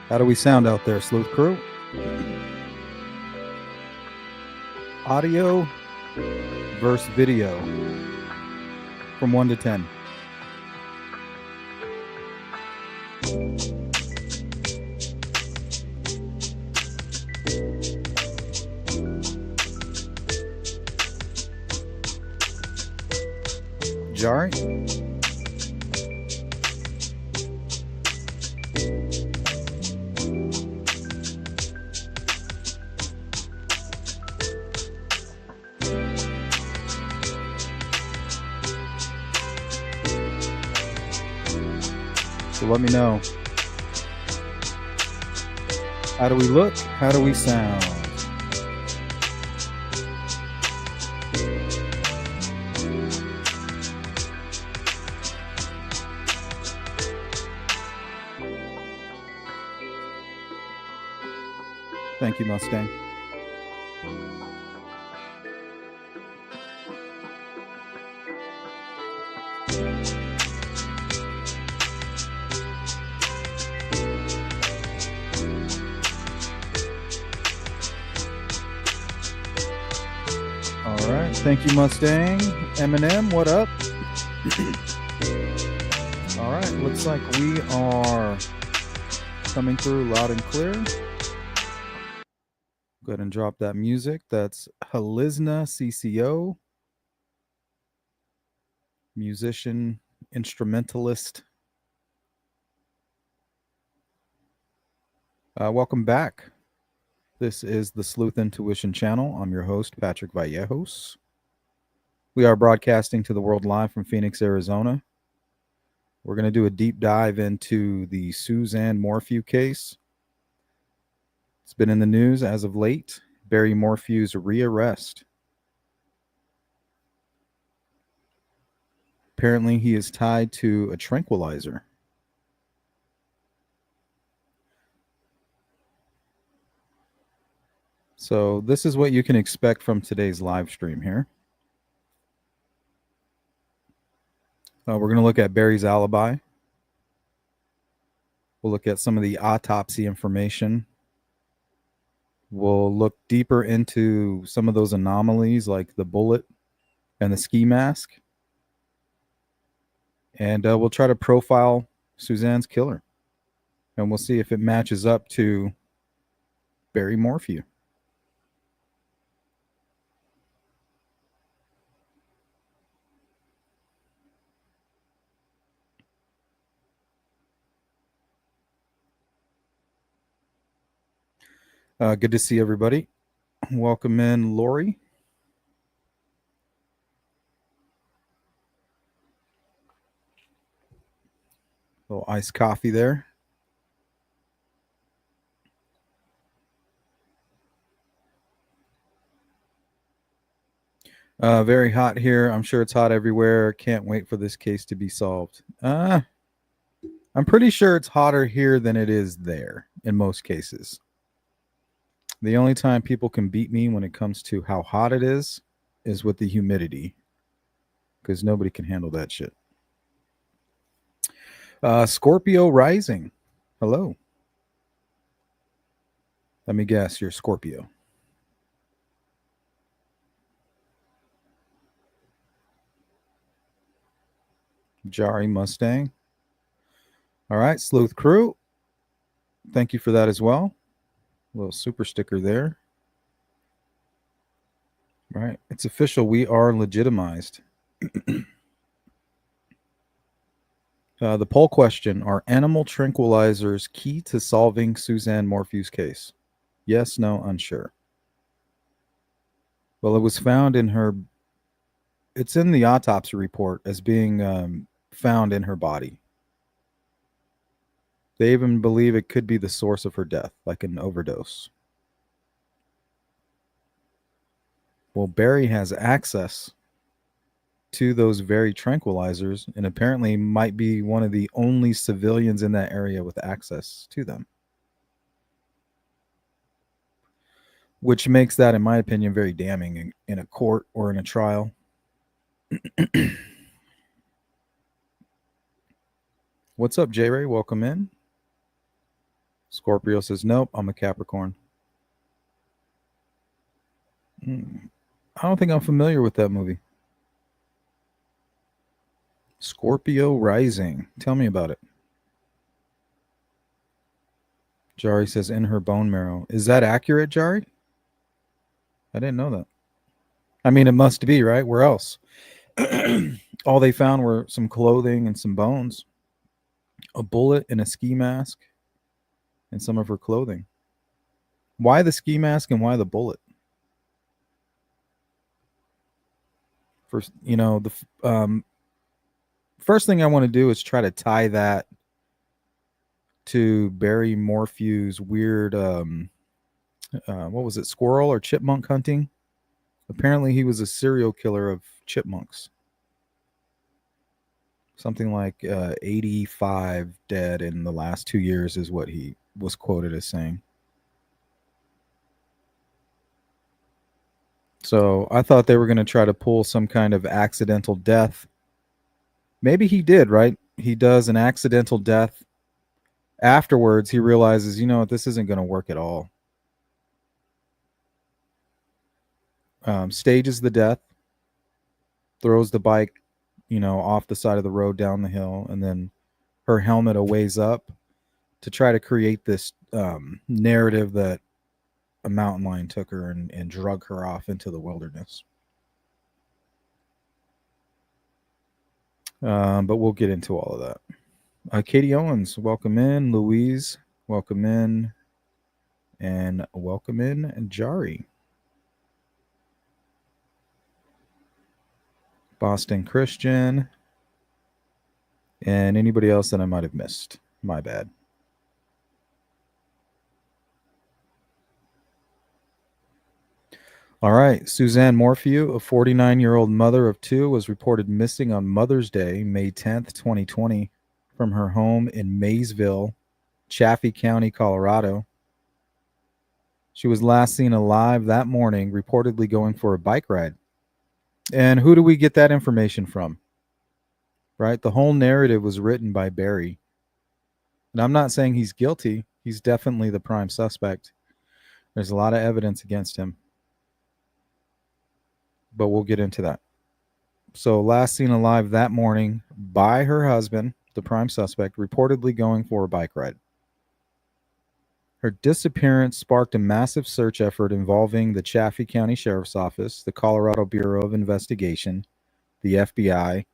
How do we sound out there, Sleuth Crew? Audio versus video from 1 to 10. Jarring? So let me know. How do we look? How do we sound? Thank you, Mustang. All right. Thank you, Mustang. Eminem, what up? All right. Looks like we are coming through loud and clear. Go ahead and drop that music. That's Halizna CCO, musician, instrumentalist. Welcome back. This is the Sleuth Intuition channel. I'm your host, Patrick Vallejos. We are broadcasting to the world live from Phoenix, Arizona. We're going to do a deep dive into the Suzanne Morphew case. It's been in the news as of late. Barry Morphew's rearrest. Apparently, he is tied to a tranquilizer. So this is what you can expect from today's live stream here. We're going to look at Barry's alibi. We'll look at some of the autopsy information. We'll look deeper into some of those anomalies like the bullet and the ski mask. And we'll try to profile Suzanne's killer. And we'll see if it matches up to Barry Morphew. Good to see everybody. Welcome in, Lori. A little iced coffee there. Very hot here. I'm sure it's hot everywhere. Can't wait for this case to be solved. I'm pretty sure it's hotter here than it is there in most cases. The only time people can beat me when it comes to how hot it is with the humidity, because nobody can handle that shit. Scorpio rising. Hello. Let me guess, you're Scorpio. Jari Mustang. All right, Sleuth Crew. Thank you for that as well. A little super sticker there. All right, it's official. We are legitimized. The poll question: are animal tranquilizers key to solving Suzanne Morphew's case? Yes, no, unsure. Well, it was found in her... It's in the autopsy report as being found in her body. They even believe it could be the source of her death, like an overdose. Well, Barry has access to those very tranquilizers and apparently might be one of the only civilians in that area with access to them. Which makes that, in my opinion, very damning in a court or in a trial. What's up, J-Ray? Welcome in. Scorpio says, nope, I'm a Capricorn. I don't think I'm familiar with that movie. Scorpio Rising. Tell me about it. Jari says, in her bone marrow. Is that accurate, Jari? I didn't know that. I mean, it must be, right? Where else? All they found were some clothing and some bones, a bullet and a ski mask, and some of her clothing. Why the ski mask and why the bullet? First, the first thing I want to do is try to tie that to Barry Morphew's weird, what was it, squirrel or chipmunk hunting? Apparently, he was a serial killer of chipmunks. Something like 85 dead in the last 2 years is what he was quoted as saying. So I thought they were going to try to pull some kind of accidental death. Maybe he did, right? He does an accidental death. Afterwards, he realizes, this isn't going to work at all. Stages the death, throws the bike, off the side of the road down the hill, and then her helmet a ways up to try to create this narrative that a mountain lion took her and drug her off into the wilderness. But we'll get into all of that. Katie Owens, welcome in. Louise, welcome in. And welcome in Jari. Boston Christian. And anybody else that I might have missed. My bad. All right. Suzanne Morphew, a 49-year-old mother of two, was reported missing on Mother's Day, May 10th, 2020, from her home in Maysville, Chaffee County, Colorado. She was last seen alive that morning, reportedly going for a bike ride. And who do we get that information from? Right? The whole narrative was written by Barry. And I'm not saying he's guilty. He's definitely the prime suspect. There's a lot of evidence against him. But we'll get into that. So last seen alive that morning by her husband, the prime suspect, reportedly going for a bike ride. Her disappearance sparked a massive search effort involving the Chaffee County Sheriff's Office, the Colorado Bureau of Investigation, the FBI,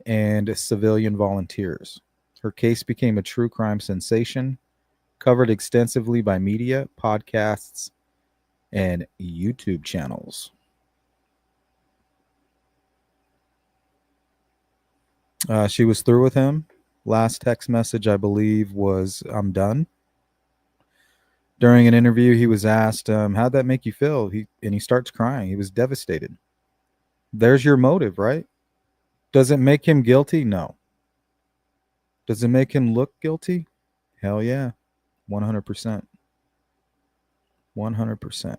and civilian volunteers. Her case became a true crime sensation, covered extensively by media, podcasts, and YouTube channels. She was through with him. Last text message, I believe, was, "I'm done." During an interview, he was asked, how'd that make you feel? He starts crying. He was devastated. There's your motive, right? Does it make him guilty? No. Does it make him look guilty? Hell yeah. 100%. 100%.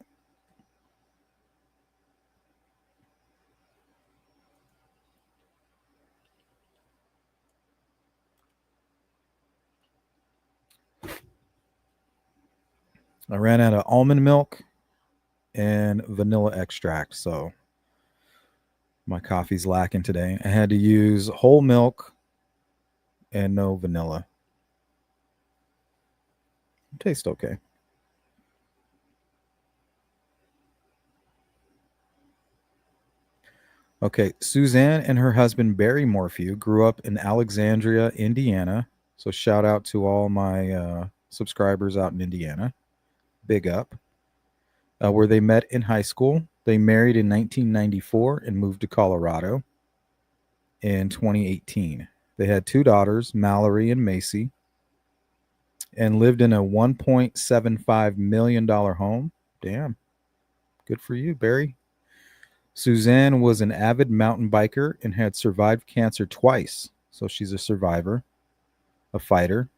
I ran out of almond milk and vanilla extract, so my coffee's lacking today. I had to use whole milk and no vanilla. It tastes okay. Okay, Suzanne and her husband Barry Morphew grew up in Alexandria, Indiana. So shout out to all my subscribers out in Indiana. Big up. Where they met in high school. They married in 1994 and moved to Colorado in 2018. They had two daughters, Mallory and Macy, and lived in a $1.75 million home. Damn. Good for you, Barry. Suzanne was an avid mountain biker and had survived cancer twice. So she's a survivor, a fighter.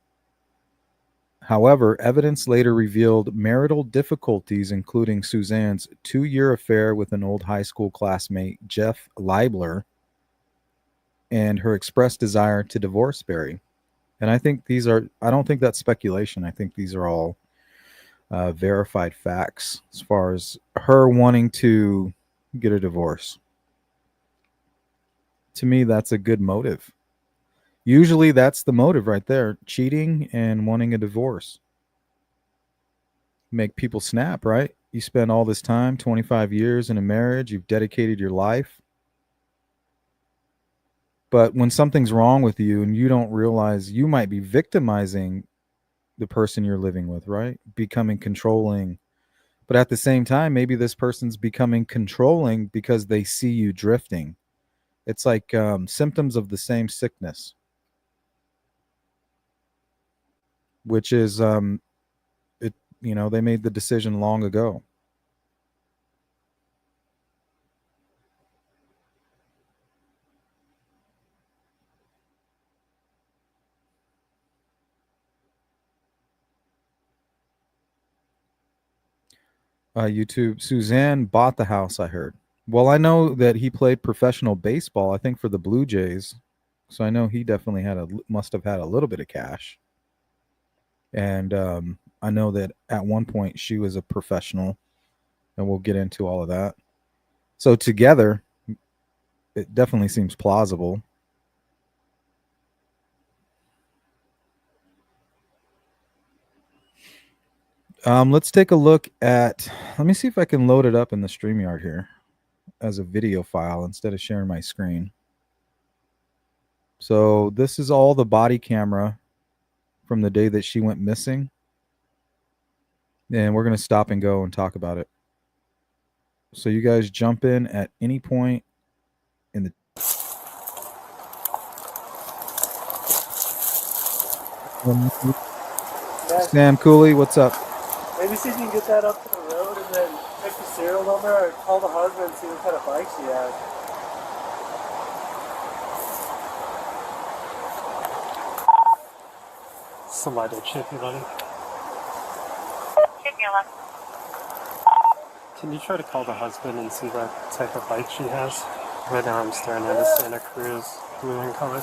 However, evidence later revealed marital difficulties, including Suzanne's 2-year affair with an old high school classmate, Jeff Leibler, and her expressed desire to divorce Barry. And I think I don't think that's speculation. I think these are all verified facts as far as her wanting to get a divorce. To me, that's a good motive. Usually that's the motive right there, cheating and wanting a divorce. Make people snap, right? You spend all this time, 25 years in a marriage, you've dedicated your life. But when something's wrong with you and you don't realize, you might be victimizing the person you're living with, right? Becoming controlling. But at the same time, maybe this person's becoming controlling because they see you drifting. It's like symptoms of the same sickness, which is it. They made the decision long ago. YouTube. Suzanne bought the house, I heard. Well, I know that he played professional baseball, I think for the Blue Jays. So I know he definitely must have had a little bit of cash. And I know that at one point she was a professional, and we'll get into all of that. So together, it definitely seems plausible. Let's take a look at. Let me see if I can load it up in the StreamYard here as a video file instead of sharing my screen. So this is all the body camera from the day that she went missing, and we're going to stop and go and talk about it. So you guys jump in at any point in the. Sam Cooley, what's up? Maybe see if you can get that up to the road and then check the serial number or call the husband and see what kind of bike she has. Somebody to chip you, buddy. Can you try to call the husband and see what type of bike she has? Right now I'm staring at a Santa Cruz blue in color.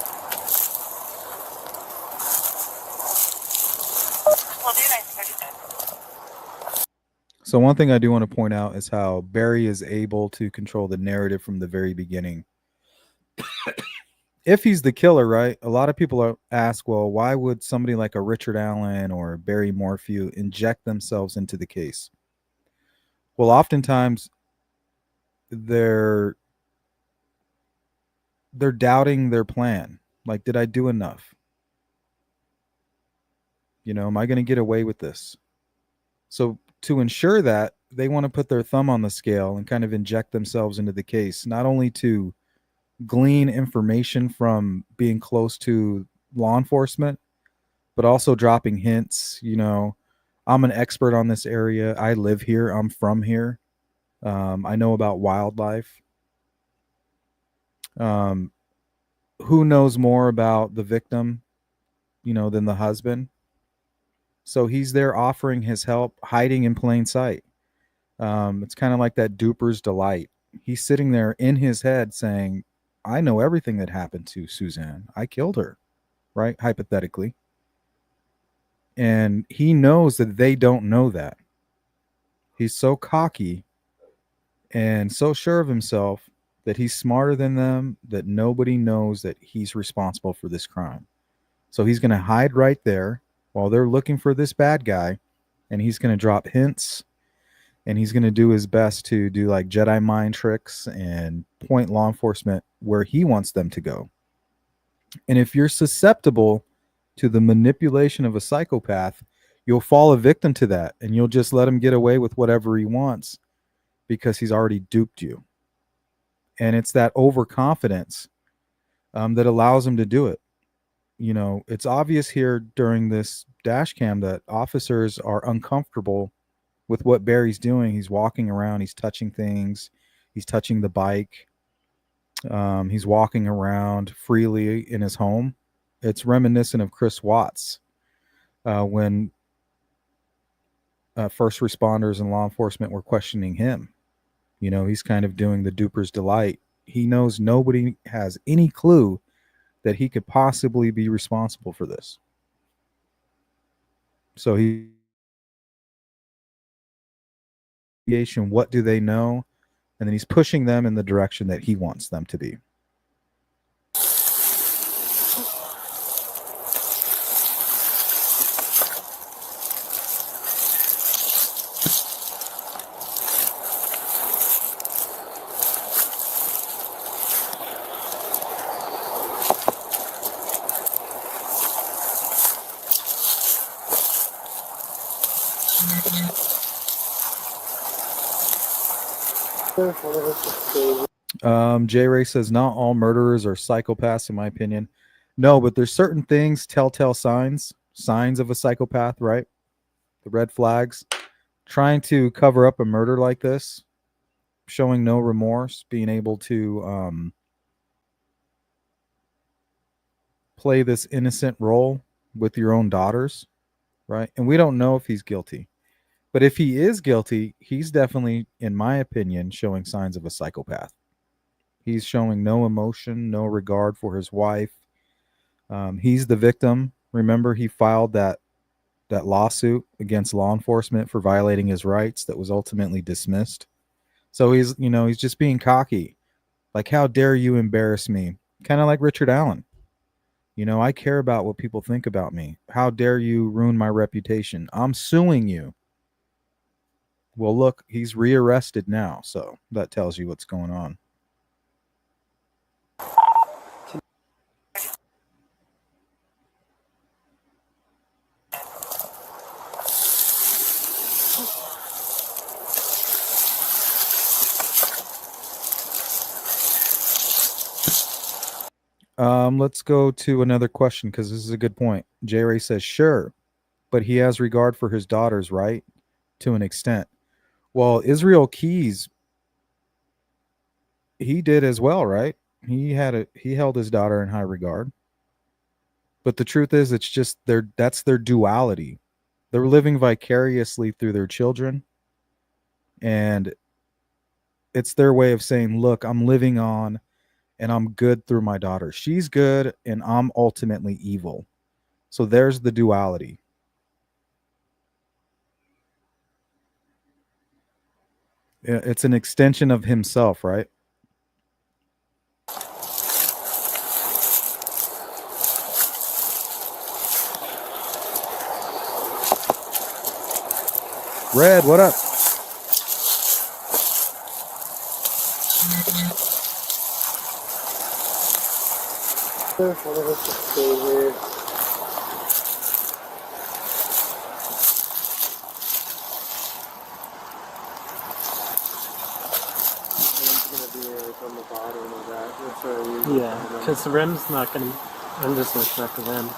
So one thing I do want to point out is how Barry is able to control the narrative from the very beginning. If he's the killer, right? A lot of people ask, well, why would somebody like a Richard Allen or Barry Morphew inject themselves into the case? Well, oftentimes they're doubting their plan. Like, did I do enough? Am I going to get away with this? So to ensure that, they want to put their thumb on the scale and kind of inject themselves into the case, not only to glean information from being close to law enforcement, but also dropping hints. I'm an expert on this area. I live here. I'm from here. I know about wildlife. Who knows more about the victim, than the husband? So he's there offering his help, hiding in plain sight. It's kind of like that duper's delight. He's sitting there in his head saying, I know everything that happened to Suzanne. I killed her, right? Hypothetically. And he knows that they don't know that. He's so cocky and so sure of himself that he's smarter than them, that nobody knows that he's responsible for this crime. So he's going to hide right there while they're looking for this bad guy, and he's going to drop hints, and he's going to do his best to do like Jedi mind tricks and point law enforcement where he wants them to go. And if you're susceptible to the manipulation of a psychopath, you'll fall a victim to that, and you'll just let him get away with whatever he wants because he's already duped you. And it's that overconfidence that allows him to do it. It's obvious here during this dash cam that officers are uncomfortable with what Barry's doing. He's walking around, he's touching things, he's touching the bike, he's walking around freely in his home. It's reminiscent of Chris Watts when first responders and law enforcement were questioning him. He's kind of doing the duper's delight. He knows nobody has any clue that he could possibly be responsible for this. So what do they know? And then he's pushing them in the direction that he wants them to be. J Ray says not all murderers are psychopaths, in my opinion. No, but there's certain things, telltale signs of a psychopath, right? The red flags. Trying to cover up a murder like this, showing no remorse, being able to play this innocent role with your own daughters, right? And we don't know if he's guilty. But if he is guilty, he's definitely, in my opinion, showing signs of a psychopath. He's showing no emotion, no regard for his wife. He's the victim. Remember, he filed that lawsuit against law enforcement for violating his rights that was ultimately dismissed. So he's just being cocky. Like, how dare you embarrass me? Kind of like Richard Allen. I care about what people think about me. How dare you ruin my reputation? I'm suing you. Well, look, he's rearrested now, so that tells you what's going on. Let's go to another question because this is a good point. J Ray says, sure, but he has regard for his daughters, right? To an extent. Well, Israel Keys, he did as well, right? He held his daughter in high regard. But the truth is, it's just that's their duality. They're living vicariously through their children. And it's their way of saying, look, I'm living on and I'm good through my daughter. She's good and I'm ultimately evil. So there's the duality. It's an extension of himself, right? Red, what up? Yeah, because the rim's not going to... I'm just looking at the rim.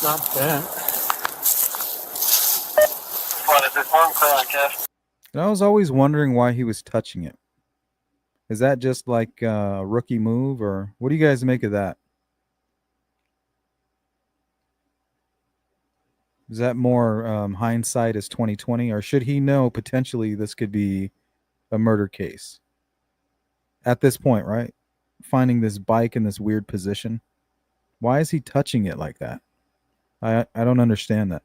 Not bad. What is this one crack? And I was always wondering why he was touching it. Is that just like a rookie move, or what do you guys make of that? Is that more hindsight is 2020, or should he know potentially this could be a murder case at this point, right? Finding this bike in this weird position. Why is he touching it like that? I don't understand that.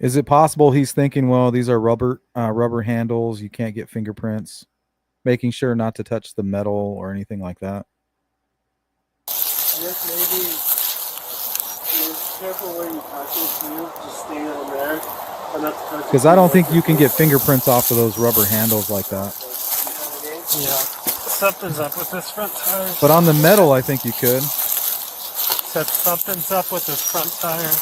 Is it possible he's thinking, well, these are rubber handles, you can't get fingerprints, making sure not to touch the metal or anything like that? Yes, maybe you're careful where you touch it too. Just stay on there. Because I don't think you can get fingerprints off of those rubber handles like that. Yeah. Something's up with this front tire. But on the metal, I think you could. Said something's up with this front tire.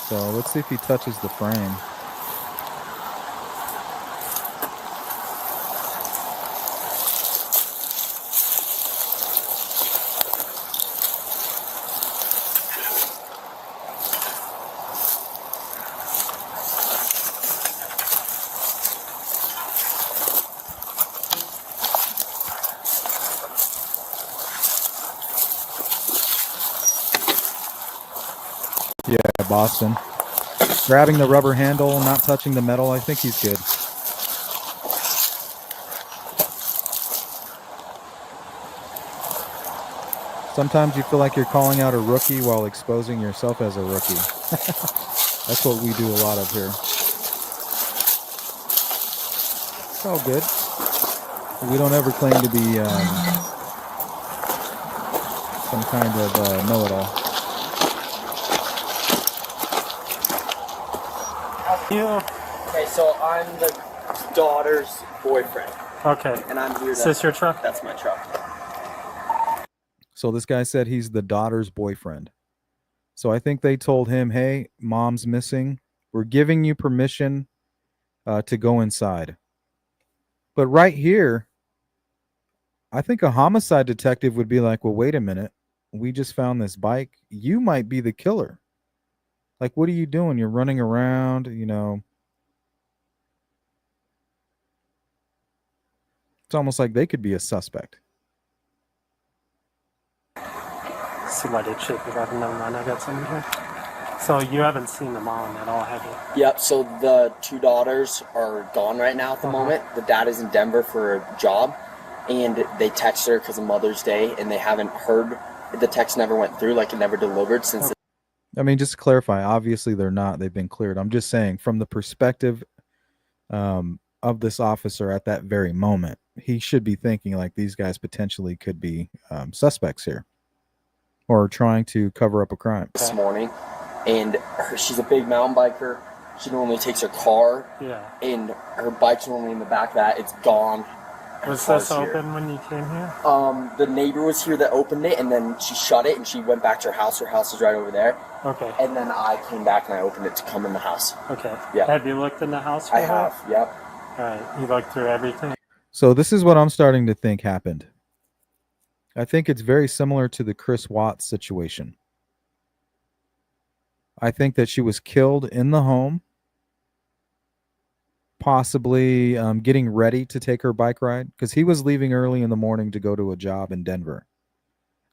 So let's see if he touches the frame. Yeah, Boston. Grabbing the rubber handle, not touching the metal, I think he's good. Sometimes you feel like you're calling out a rookie while exposing yourself as a rookie. That's what we do a lot of here. It's all good. We don't ever claim to be some kind of know-it-all. You. Okay, so I'm the daughter's boyfriend, Okay. and I'm here. Is this your truck? That's my truck. So this guy said he's the daughter's boyfriend. So I think they told him, hey, mom's missing. We're giving you permission to go inside. But right here, I think a homicide detective would be like, well, wait a minute. We just found this bike. You might be the killer. Like, what are you doing? You're running around, you know. It's almost like they could be a suspect. Somebody check it out. Never mind, I got something here. So you haven't seen the mom at all, have you? Yep, so the two daughters are gone right now at the moment. The dad is in Denver for a job, and they text her because of Mother's Day, and they haven't heard. The text never went through, like it never delivered since. I mean, just to clarify, obviously they're not. They've been cleared. I'm just saying from the perspective of this officer at that very moment, he should be thinking like these guys potentially could be suspects here or trying to cover up a crime. This morning, and she's a big mountain biker. She normally takes her car, and her bike's normally in the back of that. It's gone. Was this open when you came here? The neighbor was here that opened it, and then she shut it, and she went back to her house. Her house is right over there. Okay. And then I came back and I opened it to come in the house. Okay. Yeah. Have you looked in the house for I that? have, yep. All right. You looked through everything? So this is what I'm starting to think happened. I think it's very similar to the Chris Watts situation. I think that she was killed in the home, possibly getting ready to take her bike ride because he was leaving early in the morning to go to a job in Denver.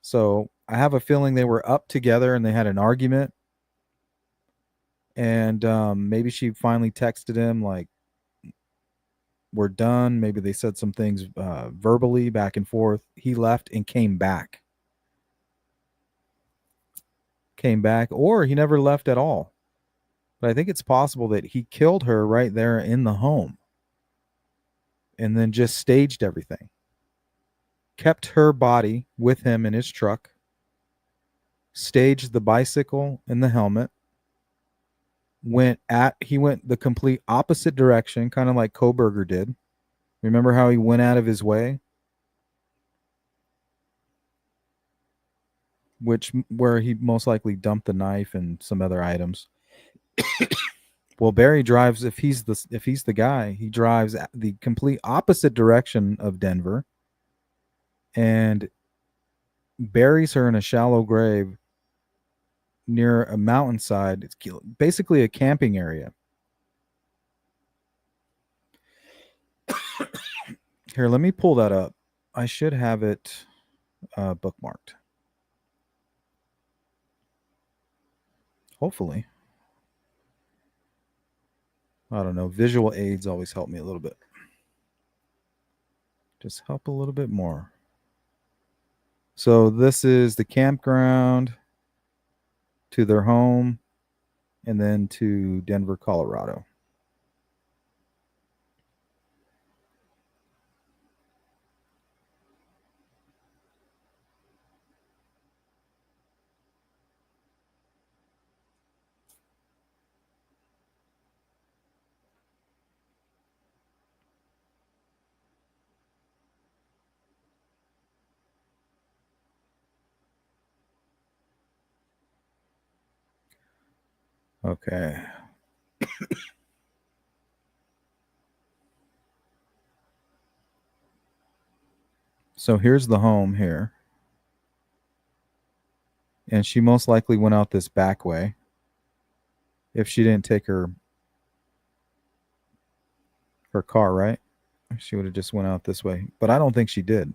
So I have a feeling they were up together and they had an argument. And maybe she finally texted him like, we're done. Maybe they said some things verbally back and forth. He left and came back. Or he never left at all. But I think it's possible that he killed her right there in the home and then just staged everything. Kept her body with him in his truck, staged the bicycle and the helmet, he went the complete opposite direction, kind of like Kohberger did. Remember how he went out of his way? Where he most likely dumped the knife and some other items. Well, Barry drives, if he's the guy, he drives the complete opposite direction of Denver and buries her in a shallow grave near a mountainside. It's basically a camping area. Here, let me pull that up. I should have it bookmarked. Hopefully. I don't know. Visual aids always help me a little bit. Just help a little bit more. So this is the campground to their home and then to Denver, Colorado. Okay. So here's the home here. And she most likely went out this back way. If she didn't take her car, right? She would have just went out this way. But I don't think she did.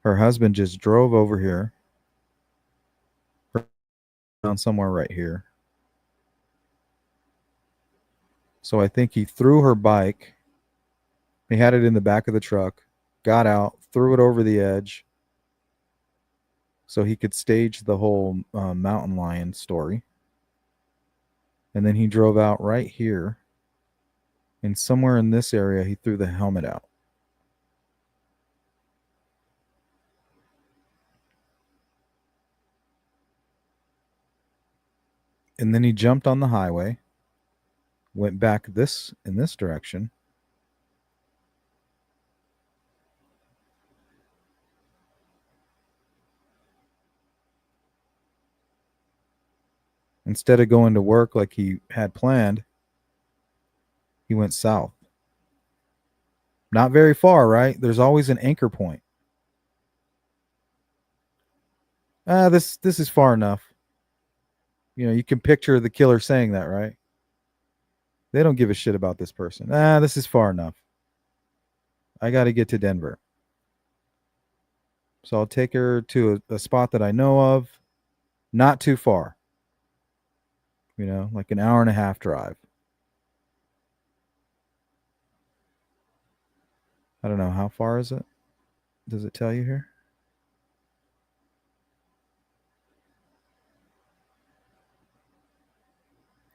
Her husband just drove over here. Down somewhere right here. So I think he threw her bike. He had it in the back of the truck, got out, threw it over the edge, so he could stage the whole mountain lion story. And then he drove out right here, and somewhere in this area he threw the helmet out. And then he jumped on the highway, went back in this direction, instead of going to work like he had planned, he went south. Not very far, right? There's always an anchor point. This is far enough. You know, you can picture the killer saying that, right? They don't give a shit about this person. This is far enough. I got to get to Denver. So I'll take her to a spot that I know of, not too far. You know, like an hour and a half drive. I don't know. How far is it? Does it tell you here?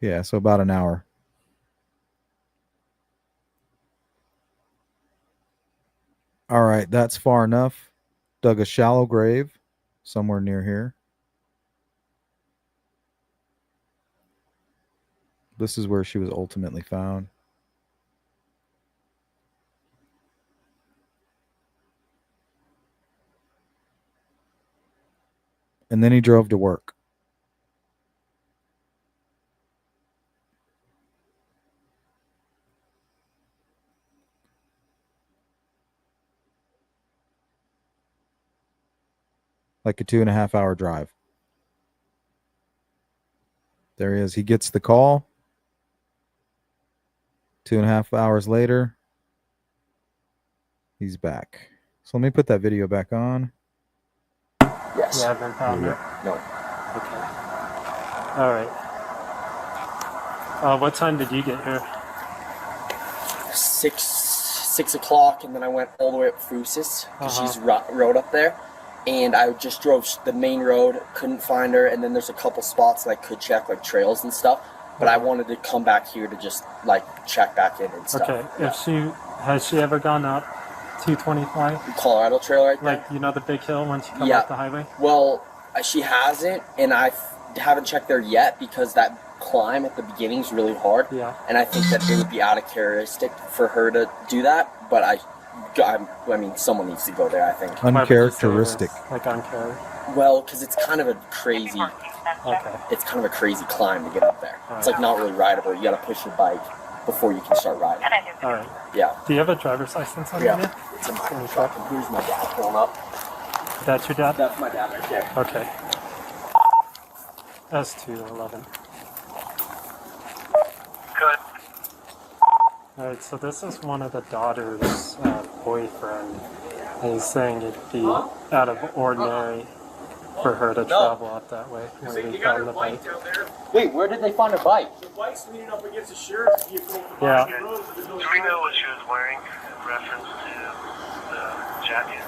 Yeah, so about an hour. All right, that's far enough. Dug a shallow grave somewhere near here. This is where she was ultimately found. And then he drove to work. Like a 2.5 hour drive. There he is. He gets the call. 2.5 hours later, he's back. So let me put that video back on. Yes. You haven't found it? No. Okay. All right. What time did you get here? 6 o'clock, and then I went all the way up Fusis because she's Uh-huh. road up there. And I just drove the main road, couldn't find her, and then there's a couple spots that I could check, like trails and stuff. But I wanted to come back here to just like check back in and stuff. Okay. Yeah. Has she ever gone up 225? The Colorado Trail right there. Like, you know the big hill once you come Yeah. off the highway? Well, she hasn't, and I haven't checked there yet because that climb at the beginning is really hard. Yeah. And I think that it would be out of characteristic for her to do that. But I mean, someone needs to go there, I think. Why would you say Uncharacteristic. this? Like uncharacteristic. Well, because it's kind of a crazy, Okay. it's kind of a crazy climb to get up there. It's Alright. like not really rideable. You got to push your bike before you can start riding. All right. Yeah. Do you have a driver's license on Yeah. you? It's in my truck, and here's my dad pulling up. That's your dad? That's my dad right there. Okay. S211. Good. Alright, so this is one of the daughter's boyfriend. And he's saying it'd be out of ordinary for her to travel up that way. Where we found the bike. down there. Wait, where did they find her bike? The bike's leaning up against the sheriff's vehicle. Yeah. Do we know what she was wearing in reference to the jacket?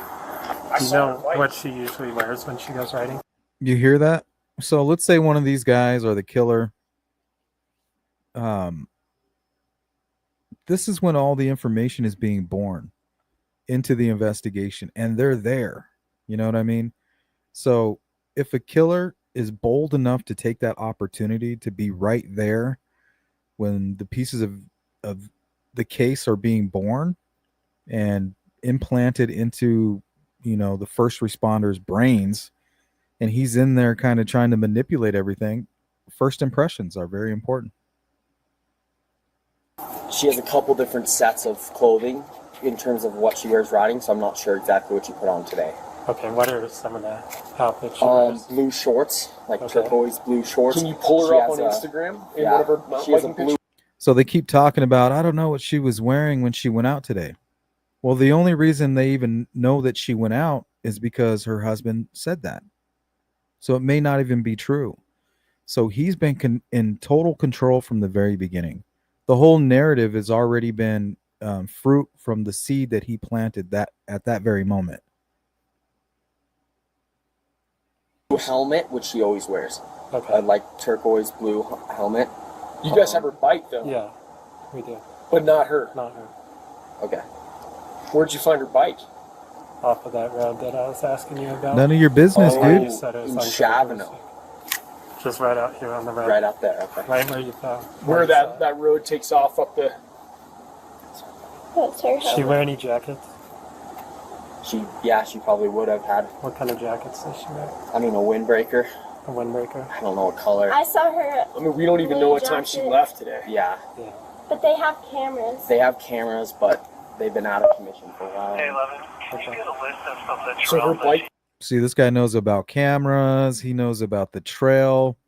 Do you know what she usually wears when she goes riding? You hear that? So let's say one of these guys or the killer. This is when all the information is being born into the investigation, and they're there. You know what I mean? So if a killer is bold enough to take that opportunity to be right there when the pieces of the case are being born and implanted into, you know, the first responders' brains, and he's in there kind of trying to manipulate everything, first impressions are very important. She has a couple different sets of clothing in terms of what she wears riding, so I'm not sure exactly what she put on today. Okay, what are some of the outfits she wears? Blue shorts, like Okay. turquoise blue shorts. Can you pull her She up on has Instagram? In Yeah, one of her mountain she has a biking blue. pictures? So they keep talking about, I don't know what she was wearing when she went out today. Well, the only reason they even know that she went out is because her husband said that. So it may not even be true. So he's been in total control from the very beginning. The whole narrative has already been fruit from the seed that he planted that at that very moment. helmet, which she always wears. Okay. Like turquoise blue helmet. You guys have her bike though, Yeah, we do. but not her. Not her. Okay. Where'd you find her bike? Off of that road that I was asking you about. None of your business, Oh, dude. You said it was in on Chavano. Just right out here on the road. Right out there. Okay. Right where you found. Where that road takes off up the. That's her helmet. She wear any jackets? She probably would have had. What kind of jackets does she wear? I mean, a windbreaker. A windbreaker? I don't know what color. I saw her, I mean, we don't even know what time she left today. Yeah, but they have cameras. they have cameras, but they've been out of commission for a while. Hey, 11, can Okay. you get a list of stuff that So her bike. See, this guy knows about cameras. He knows about the trail.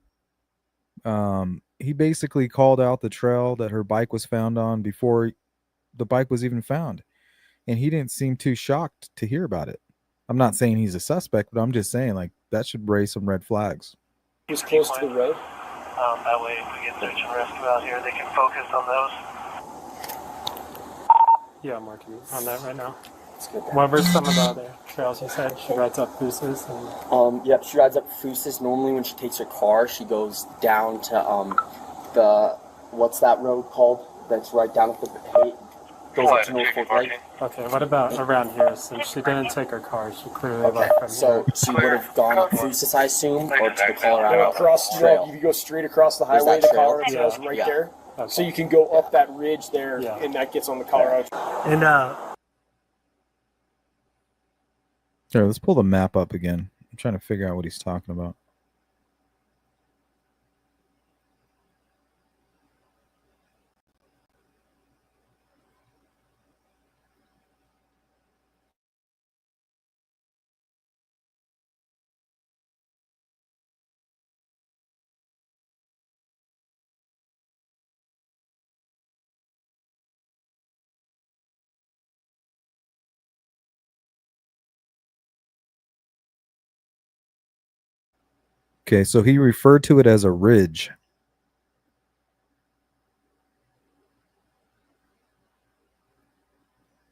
He basically called out the trail that her bike was found on before the bike was even found. And he didn't seem too shocked to hear about it. I'm not saying he's a suspect, but I'm just saying, like, that should raise some red flags. Was close to the road. That way, if we get search and rescue out here, they can focus on those. Yeah, I'm working on that right now. It's good. What were some of the other trails you said? She rides up Booses and Yep, she rides up Fusis. Normally, when she takes her car, she goes down to the what's that road called? That's right down at the goes up to Norfolk Lake. okay, what about around here? Since she didn't take her car, she clearly Okay, left from so here. she would have gone up Fusis, I assume, or to the No, Colorado across. Trail. If you go straight across the There's highway, that the trail. Colorado Trail's right Yeah. there. Okay. So you can go up that ridge there, Yeah. and that gets on the Colorado. And Here, let's pull the map up again. I'm trying to figure out what he's talking about. Okay, so he referred to it as a ridge.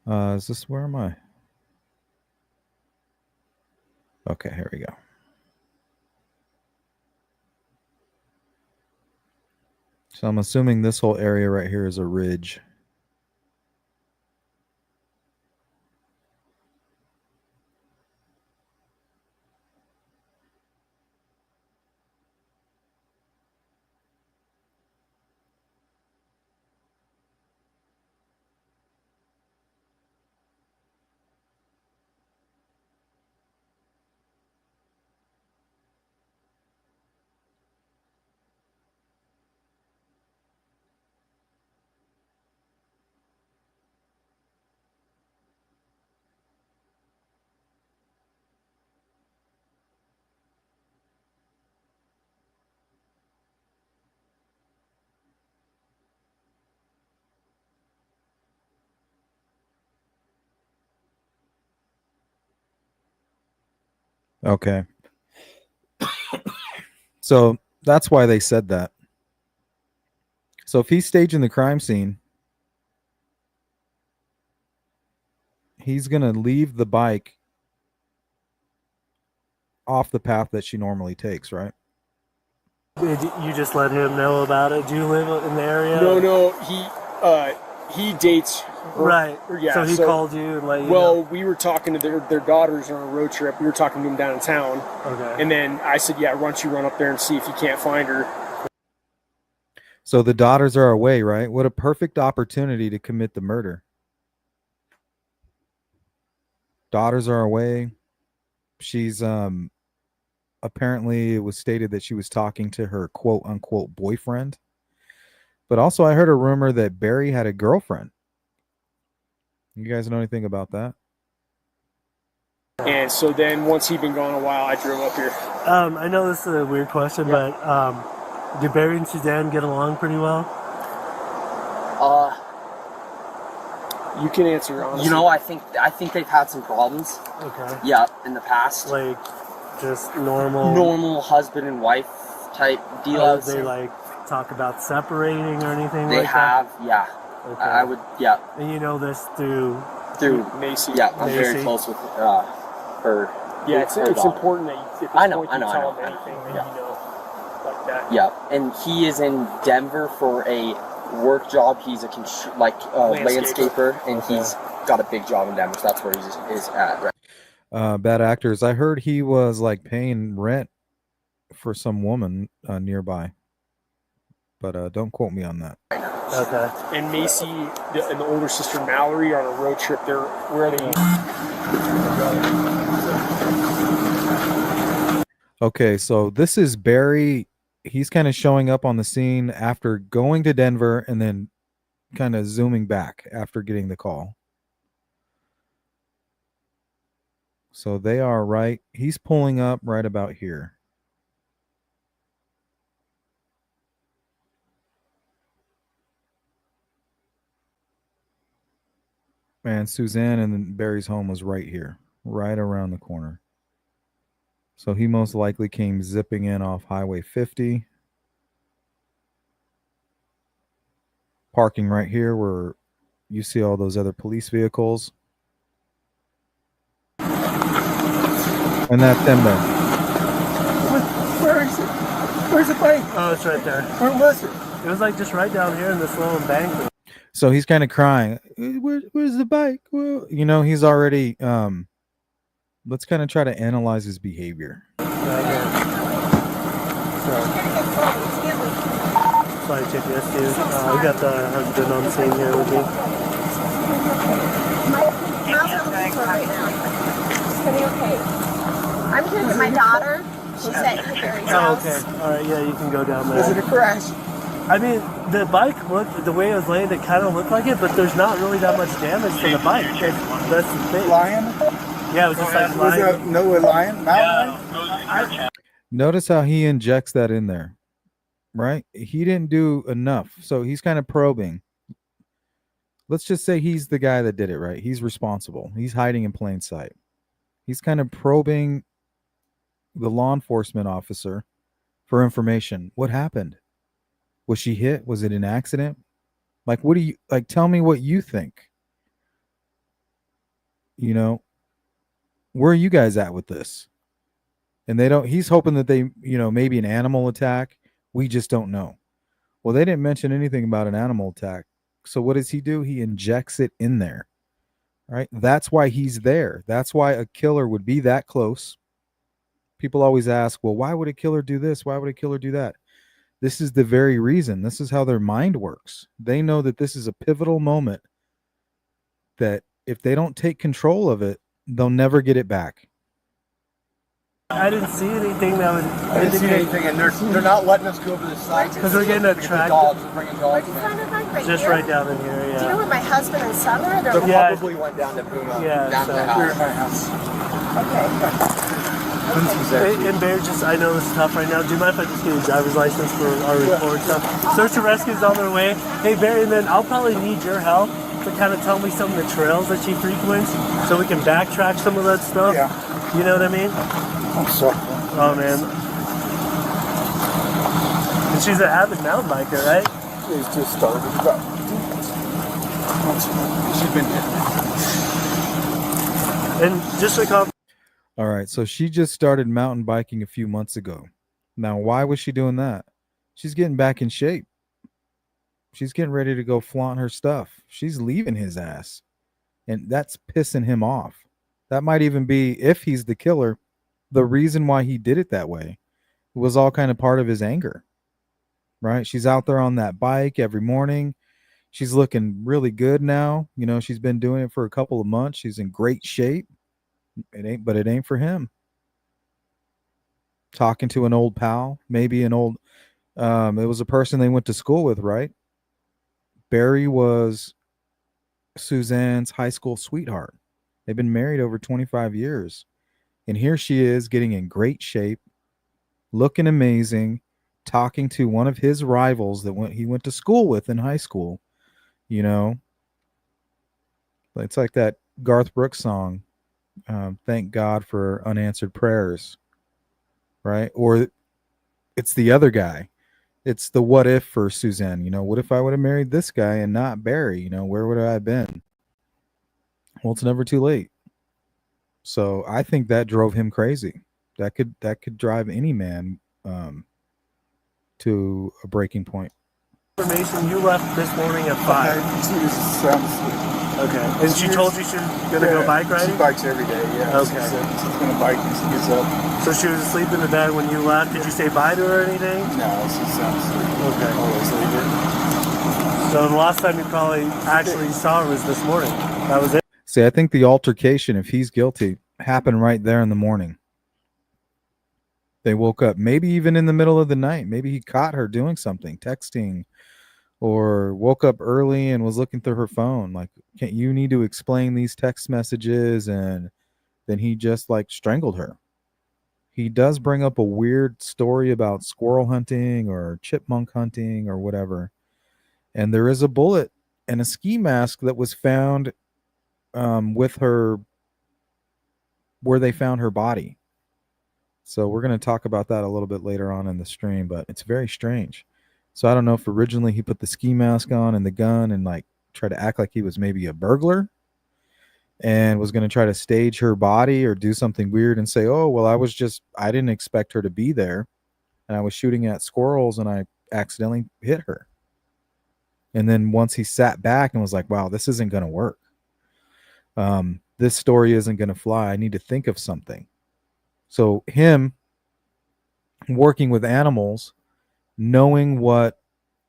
Is this where am I? Okay, here we go. So I'm assuming this whole area right here is a ridge. Okay. So that's why they said that. So if he's staging the crime scene, he's going to leave the bike off the path that she normally takes, right? did you just let him know about it? Do you live in the area? No, he dates her. Right. Or, yeah, so he called you and let you Well, know. we were talking to their daughters on a road trip. We were talking to them down in town. Okay. And then I said, yeah, why don't you run up there and see if you can't find her. So the daughters are away, right? What a perfect opportunity to commit the murder. Daughters are away. She's apparently it was stated that she was talking to her quote unquote boyfriend. But also I heard a rumor that Barry had a girlfriend. You guys know anything about that? And so then once he'd been gone a while, I drove up here. I know this is a weird question, but do Barry and Suzanne get along pretty well? Uh, You can answer honestly. you know, I think they've had some problems. Okay. Yeah, in the past. Like, just normal. Normal husband and wife type deal. I Oh, would they say. like talk about separating or anything They like have, yeah. that? Okay. I would, yeah. And you know this through. Through, Macy. yeah, I'm very Macy. close with her. Yeah, it's important that you, at this I know, point, I know, you I tell know. them anything that you know, like that. Yeah, and he is in Denver for a work job. He's a landscaper, and he's got a big job in Denver. So that's where he's at. Right? Bad actors. I heard he was like paying rent for some woman nearby, but don't quote me on that. Okay. And Macy and the older sister Mallory are on a road trip. Where are they? Okay, so this is Barry. He's kind of showing up on the scene after going to Denver and then kind of zooming back after getting the call. So they are right. He's pulling up right about here. And Suzanne and Barry's home was right here, right around the corner. So he most likely came zipping in off Highway 50. Parking right here where you see all those other police vehicles. And that's them there. Where is it? Where's the bike? Oh, it's right there. Where was it? It was like just right down here in this little embankment. So he's kind of crying. Where's the bike? Well, he's already. Let's kind of try to analyze his behavior. Right here. Sorry, take this, dude. We got the husband on scene here with me. Miles are looking for right now. It's gonna be okay. I'm here with my daughter. She's at Harry's Oh, house. okay. All right, yeah, you can go down there. Was it a crash? I mean, the bike looked, the way it was laid, it kind of looked like it, but there's not really that much damage to the bike. That's the thing. Lion? Yeah, it was just like Was lying. it no lion? Mountain lion? Notice how he injects that in there, right? He didn't do enough. So he's kind of probing. Let's just say he's the guy that did it, right? He's responsible. He's hiding in plain sight. He's kind of probing the law enforcement officer for information. What happened? Was she hit? Was it an accident? Like, what do you like? Tell me what you think. Where are you guys at with this? And he's hoping that they, maybe an animal attack. We just don't know. Well, they didn't mention anything about an animal attack. So what does he do? He injects it in there, right? That's why he's there. That's why a killer would be that close. People always ask, well, why would a killer do this? Why would a killer do that? This is the very reason. This is how their mind works. They know that this is a pivotal moment that if they don't take control of it, they'll never get it back. I didn't see anything that would I didn't see anything, and they're not letting us go over the side. because we're getting attacked Dogs, we're bringing dogs. Where'd you find her bike? Right just here? right down in here. Do you know Yeah. where my husband and son are? They're Yeah. Probably went down to Puma, Yeah, down to the so- We're at house. my house. okay. And Bear, I know this is tough right now. Do you mind if I just get your driver's license for our report stuff? Search and rescue's on their way. Hey, Barry, and then I'll probably need your help to kind of tell me some of the trails that she frequents so we can backtrack some of that stuff. Yeah. You know what I mean? I'm sorry. Oh, man. And she's an avid mountain biker, right? It's just started. She's been hit. And just to come. All right. So she just started mountain biking a few months ago. Now, why was she doing that? She's getting back in shape. She's getting ready to go flaunt her stuff. She's leaving his ass. And that's pissing him off. That might even be, if he's the killer, the reason why he did it that way. It was all kind of part of his anger. Right? She's out there on that bike every morning. She's looking really good now. She's been doing it for a couple of months. She's in great shape. But it ain't for him. Talking to an old pal, maybe it was a person they went to school with, right? Barry was Suzanne's high school sweetheart. They've been married over 25 years. And here she is getting in great shape, looking amazing, talking to one of his rivals that he went to school with in high school. It's like that Garth Brooks song, Thank God for Unanswered Prayers, right? Or it's the other guy. It's the what if for Suzanne. What if I would have married this guy and not Barry? Where would I have been? Well, it's never too late. So I think that drove him crazy. That could drive any man to a breaking point. Information, you left this morning at 5. Okay, she was sound asleep. Okay. And she told you she was going to go bike riding? She bikes every day, yeah. Okay. She said she's going to bike when she gets up. So she was asleep in the bed when you left. Did you say bye to her or anything? No, she's sound asleep. Okay. Always leave her. So the last time you probably actually saw her was this morning. That was it? See, I think the altercation, if he's guilty, happened right there in the morning. They woke up, maybe even in the middle of the night. Maybe he caught her doing something, texting, or woke up early and was looking through her phone. Like, can't you need to explain these text messages? And then he just like strangled her. He does bring up a weird story about squirrel hunting or chipmunk hunting or whatever. And there is a bullet and a ski mask that was found with her where they found her body. So we're going to talk about that a little bit later on in the stream, but it's very strange. So I don't know if originally he put the ski mask on and the gun and like try to act like he was maybe a burglar and was going to try to stage her body or do something weird and say, oh, well, I didn't expect her to be there. And I was shooting at squirrels and I accidentally hit her. And then once he sat back and was like, wow, this isn't going to work. This story isn't going to fly. I need to think of something. So him working with animals, knowing what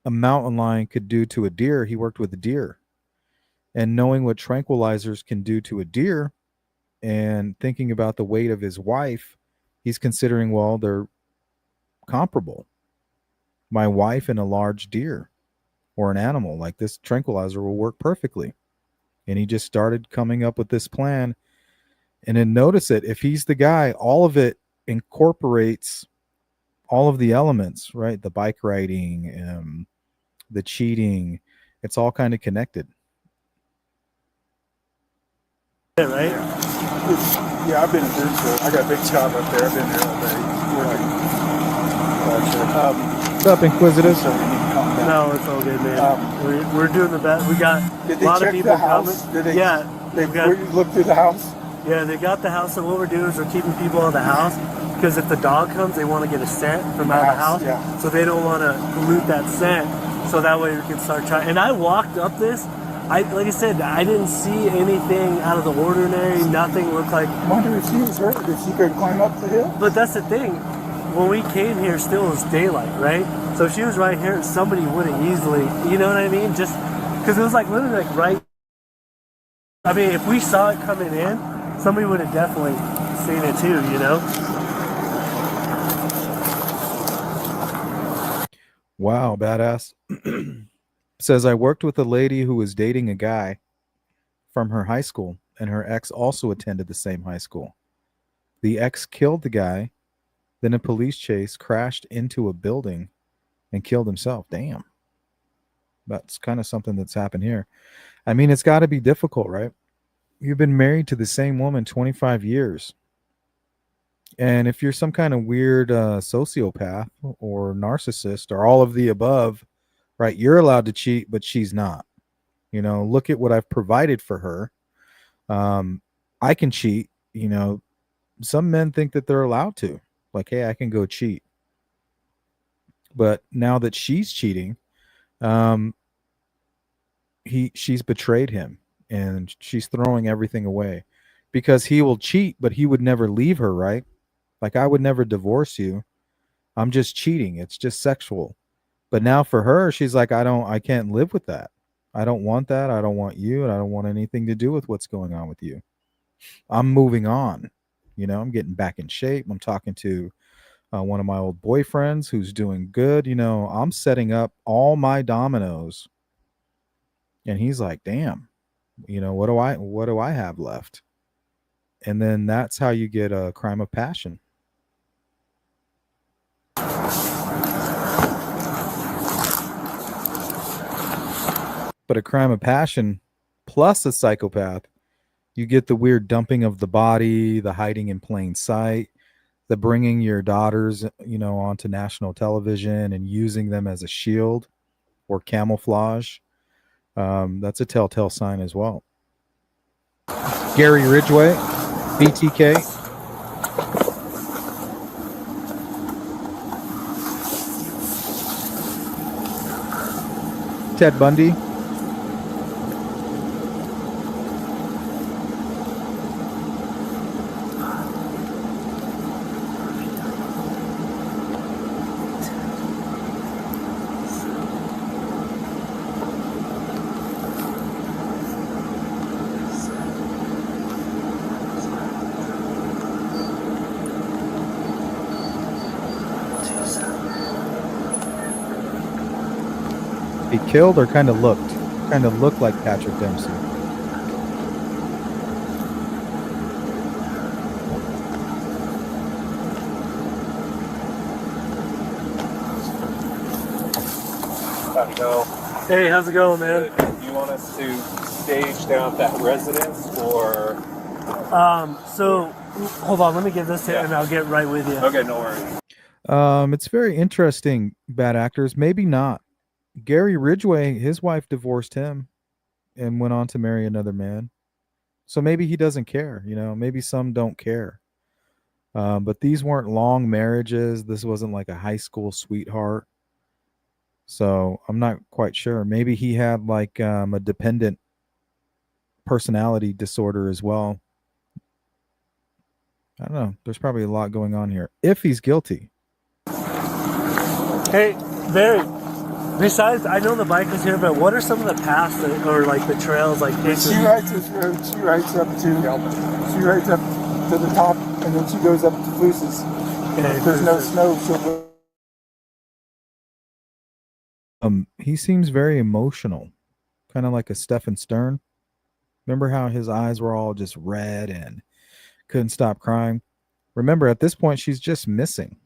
a mountain lion could do to a deer, he worked with a deer. And knowing what tranquilizers can do to a deer and thinking about the weight of his wife, he's considering, well, they're comparable. My wife and a large deer or an animal like this tranquilizer will work perfectly. And he just started coming up with this plan. And then notice it, if he's the guy, all of it incorporates all of the elements, right? The bike riding, the cheating, it's all kind of connected. Yeah, right? Yeah, I've been in Judicial. I got a big job up there. I've been there all day. What's up, Inquisitive? So we need to calm down. No, it's all good, man. We're doing the best. We got Did a they lot of check people the house? coming. Did they, Yeah. They we got, looked through the house? yeah, they got the house. So what we're doing is we're keeping people out of the house because if the dog comes, they want to get a scent from out of the house. Yeah. So they don't want to pollute that scent. So that way we can start trying. And I walked up this. Like I said, I didn't see anything out of the ordinary. Nothing looked like. I wonder if she was hurt, if she could climb up the hill. But that's the thing. When we came here, still was daylight, right? So if she was right here, somebody would have easily, you know what I mean? Just because it was like literally like right. I mean, if we saw it coming in, somebody would have definitely seen it too, you know? Wow, badass. Says, I worked with a lady who was dating a guy from her high school, and her ex also attended the same high school. The ex killed the guy, then a police chase crashed into a building and killed himself. Damn. That's kind of something that's happened here. I mean, it's got to be difficult, right? You've been married to the same woman 25 years. And if you're some kind of weird sociopath or narcissist or all of the above, right, you're allowed to cheat, but she's not. You know, look at what I've provided for her. I can cheat. You know, some men think that they're allowed to. Like, hey, I can go cheat. But now that she's cheating, she's betrayed him. And she's throwing everything away because he will cheat, but he would never leave her, right? Like, I would never divorce you. I'm just cheating. It's just sexual. But now for her, she's like, I can't live with that. I don't want that. I don't want you. And I don't want anything to do with what's going on with you. I'm moving on. You know, I'm getting back in shape. I'm talking to one of my old boyfriends who's doing good. You know, I'm setting up all my dominoes. And he's like, damn. You know, what do I have left? And then that's how you get a crime of passion. But a crime of passion plus a psychopath, you get the weird dumping of the body, the hiding in plain sight, the bringing your daughters, you know, onto national television and using them as a shield or camouflage. That's a telltale sign as well. Gary Ridgway, BTK. Ted Bundy. He killed or kind of looked like Patrick Dempsey. How'd it go? Hey, how's it going, man? Good. Do you want us to stage down at that residence or? So hold on, let me give this to you and I'll get right with you. Okay, no worries. It's very interesting, bad actors. Maybe not. Gary Ridgway, his wife divorced him and went on to marry another man. So maybe he doesn't care, you know, maybe some don't care. But these weren't long marriages. This wasn't like a high school sweetheart. So I'm not quite sure. Maybe he had like a dependent personality disorder as well. I don't know. There's probably a lot going on here. If he's guilty. Hey, Barry. Besides, I know the bike was here, but what are some of the paths that, or like the trails, like She rides this road. She rides up to the top, and then she goes up to Luce's. Okay, If there's no snow, she'll go. He seems very emotional, kind of like a Stephen Stern. Remember how his eyes were all just red and couldn't stop crying? Remember, at this point, she's just missing.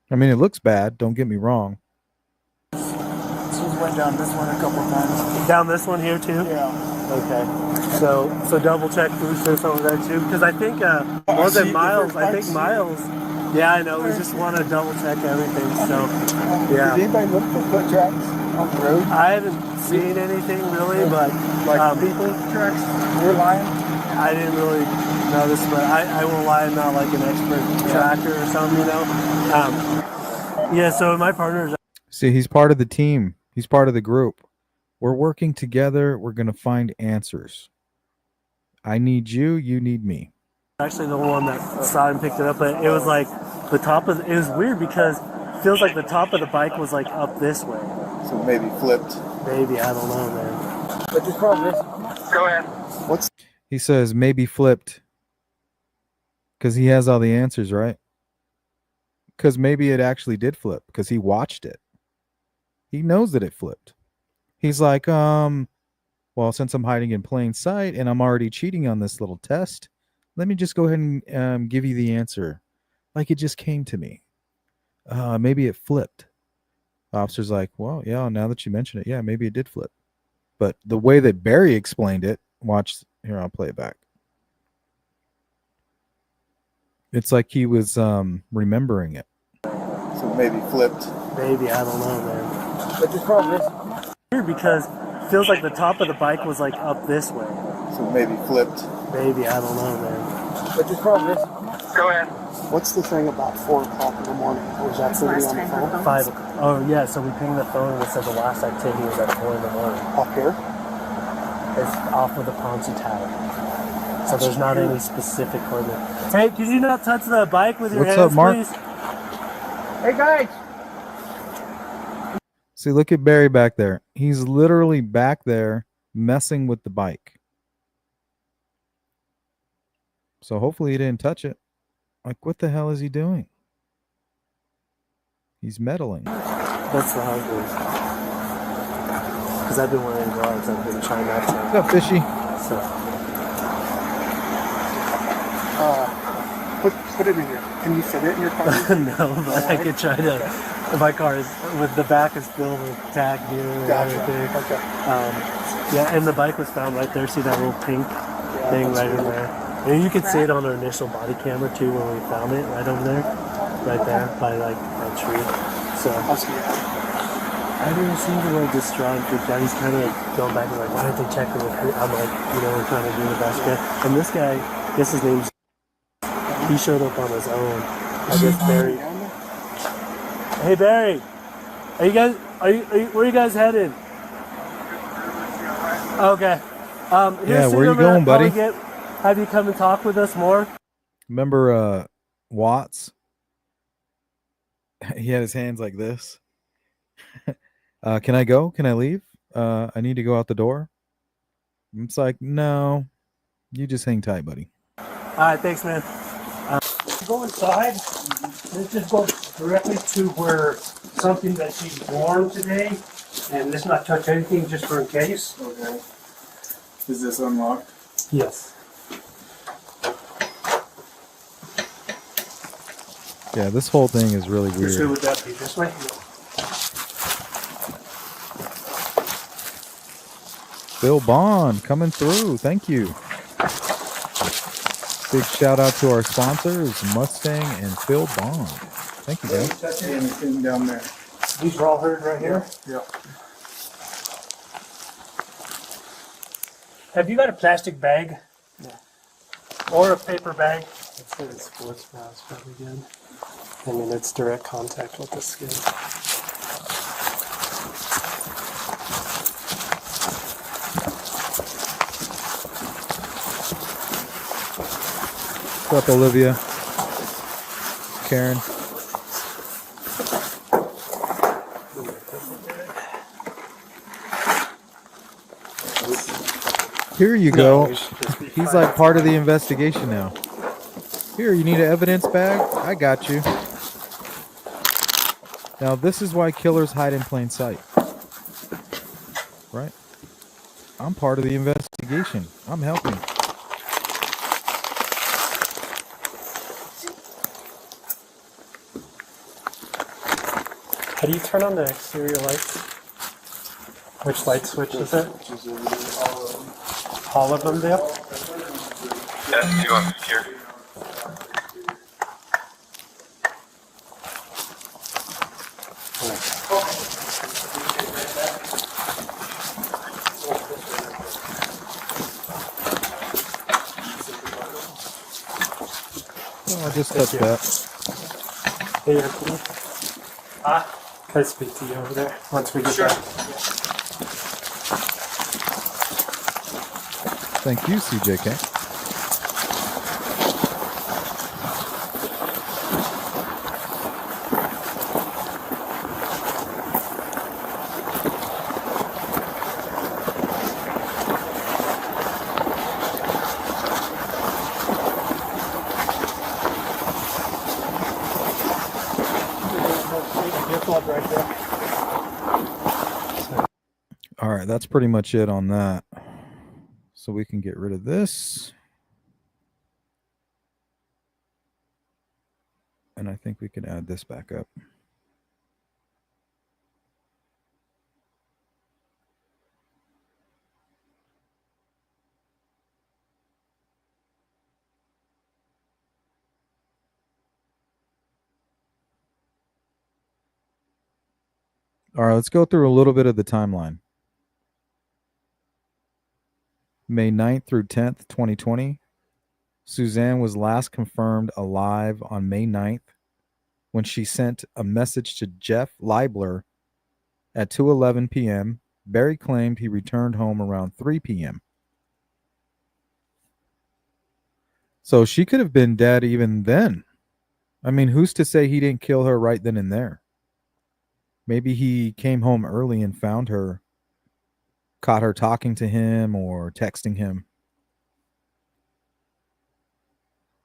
I mean, it looks bad. Don't get me wrong. She's went down this one a couple of times. Down this one here too? Yeah. Okay. So double check Bruce over there too, because I think was it Miles? I think Miles. Yeah, I know. We just want to double check everything. So yeah. Did anybody look for foot tracks on the road? I haven't seen anything really, but Like people tracks? We're lying. I didn't really notice, but I won't lie, I'm not like an expert tracker or something, you know. Yeah. So my partner's. See, he's part of the team. He's part of the group. We're working together. We're going to find answers. I need you. You need me. Actually the one that saw and picked it up, but it was like the top of it was weird because it feels like the top of the bike was like up this way. So maybe flipped. Maybe, I don't know, man. But this problem is. Go ahead. What's He says maybe flipped because he has all the answers, right? Because maybe it actually did flip because he watched it. He knows that it flipped. He's like, well, since I'm hiding in plain sight and I'm already cheating on this little test, let me just go ahead and give you the answer. Like it just came to me. Maybe it flipped. The officer's like, well, yeah, now that you mention it, yeah, maybe it did flip. But the way that Barry explained it, watch here, I'll play it back. It's like he was remembering it. so maybe flipped. Maybe, I don't know, man. But this problem is. Weird because it feels like the top of the bike was like up this way. So maybe flipped. Maybe, I don't know, man. But this problem is. Go ahead. What's the thing about 4 o'clock in the morning? Was that somebody on the phone? 5 o'clock. Oh yeah, so we pinged the phone and it said the last activity was at 4 in the morning. Up here? It's off of the Ponzi Tower. So there's not any specific coordinate. Hey, could you not touch the bike with your What's hands, up, Mark? please? Hey guys! See, look at Barry back there. He's literally back there messing with the bike. So hopefully he didn't touch it. Like, what the hell is he doing? He's meddling. That's the husband. Because I've been wearing gloves. I've been trying not to. What's up, Fishy? So. Put it in here. Can you fit it in your car? No, but I could try to. My car is with the back is filled with tag gear and everything. Okay. Yeah, and the bike was found right there. See that little pink thing right in there. And you could see it on our initial body camera too when we found it right over there, right there by like that tree. So. I didn't seem a little distraught and freaked out. He's kind of going back and like, why didn't they check with me? I'm like, we're trying to do the best we can. And this guy, I guess his name's, he showed up on his own. I guess Barry. Hey Barry, are you guys, where are you guys headed? Okay. Yeah, where you going, buddy? Have you come and talk with us more? Remember Watts? He had his hands like this. Can I go? Can I leave? I need to go out the door. It's like, no, you just hang tight, buddy. All right, thanks, man. Go inside. Let's just go directly to where something that she's worn today, and let's not touch anything just for in case. Okay. Is this unlocked? Yes. Yeah, this whole thing is really Which way weird. would that be? This way? Bill Bond coming through. Thank you. Big shout out to our sponsors, Mustang and Phil Bond. Thank you, guys. Touch anything down there. These are all heard right here. Yeah. Have you got a plastic bag? Yeah. Or a paper bag? I'd say the sports bra is probably good. I mean, it's direct contact with the skin. What's up, Olivia? Karen. Here you go. He's like part of the investigation now. Here, you need an evidence bag? I got you. Now, this is why killers hide in plain sight. Right? I'm part of the investigation. I'm helping. How do you turn on the exterior lights? Which light switch is it? All of them, Dale? Yes, 2 on secure. Oh, I'll just touch that. Hey, Anthony. Can I speak to you over there once we get back? Thank you, CJK. All right, that's pretty much it on that. So we can get rid of this. And I think we can add this back up. All right, let's go through a little bit of the timeline. May 9th through 10th, 2020. Suzanne was last confirmed alive on May 9th when she sent a message to Jeff Leibler at 2:11 p.m. Barry claimed he returned home around 3 p.m. So she could have been dead even then. I mean, who's to say he didn't kill her right then and there? Maybe he came home early and found her, caught her talking to him or texting him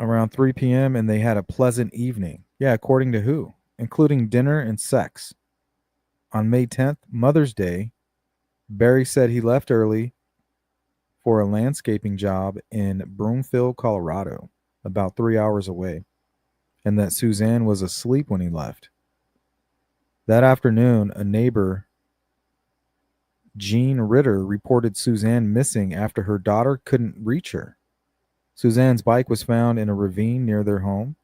around 3 p.m. and they had a pleasant evening. Yeah, according to who? Including dinner and sex. On May 10th, Mother's Day, Barry said he left early for a landscaping job in Broomfield, Colorado, about 3 hours away, and that Suzanne was asleep when he left. That afternoon, a neighbor, Jean Ritter, reported Suzanne missing after her daughter couldn't reach her. Suzanne's bike was found in a ravine near their home,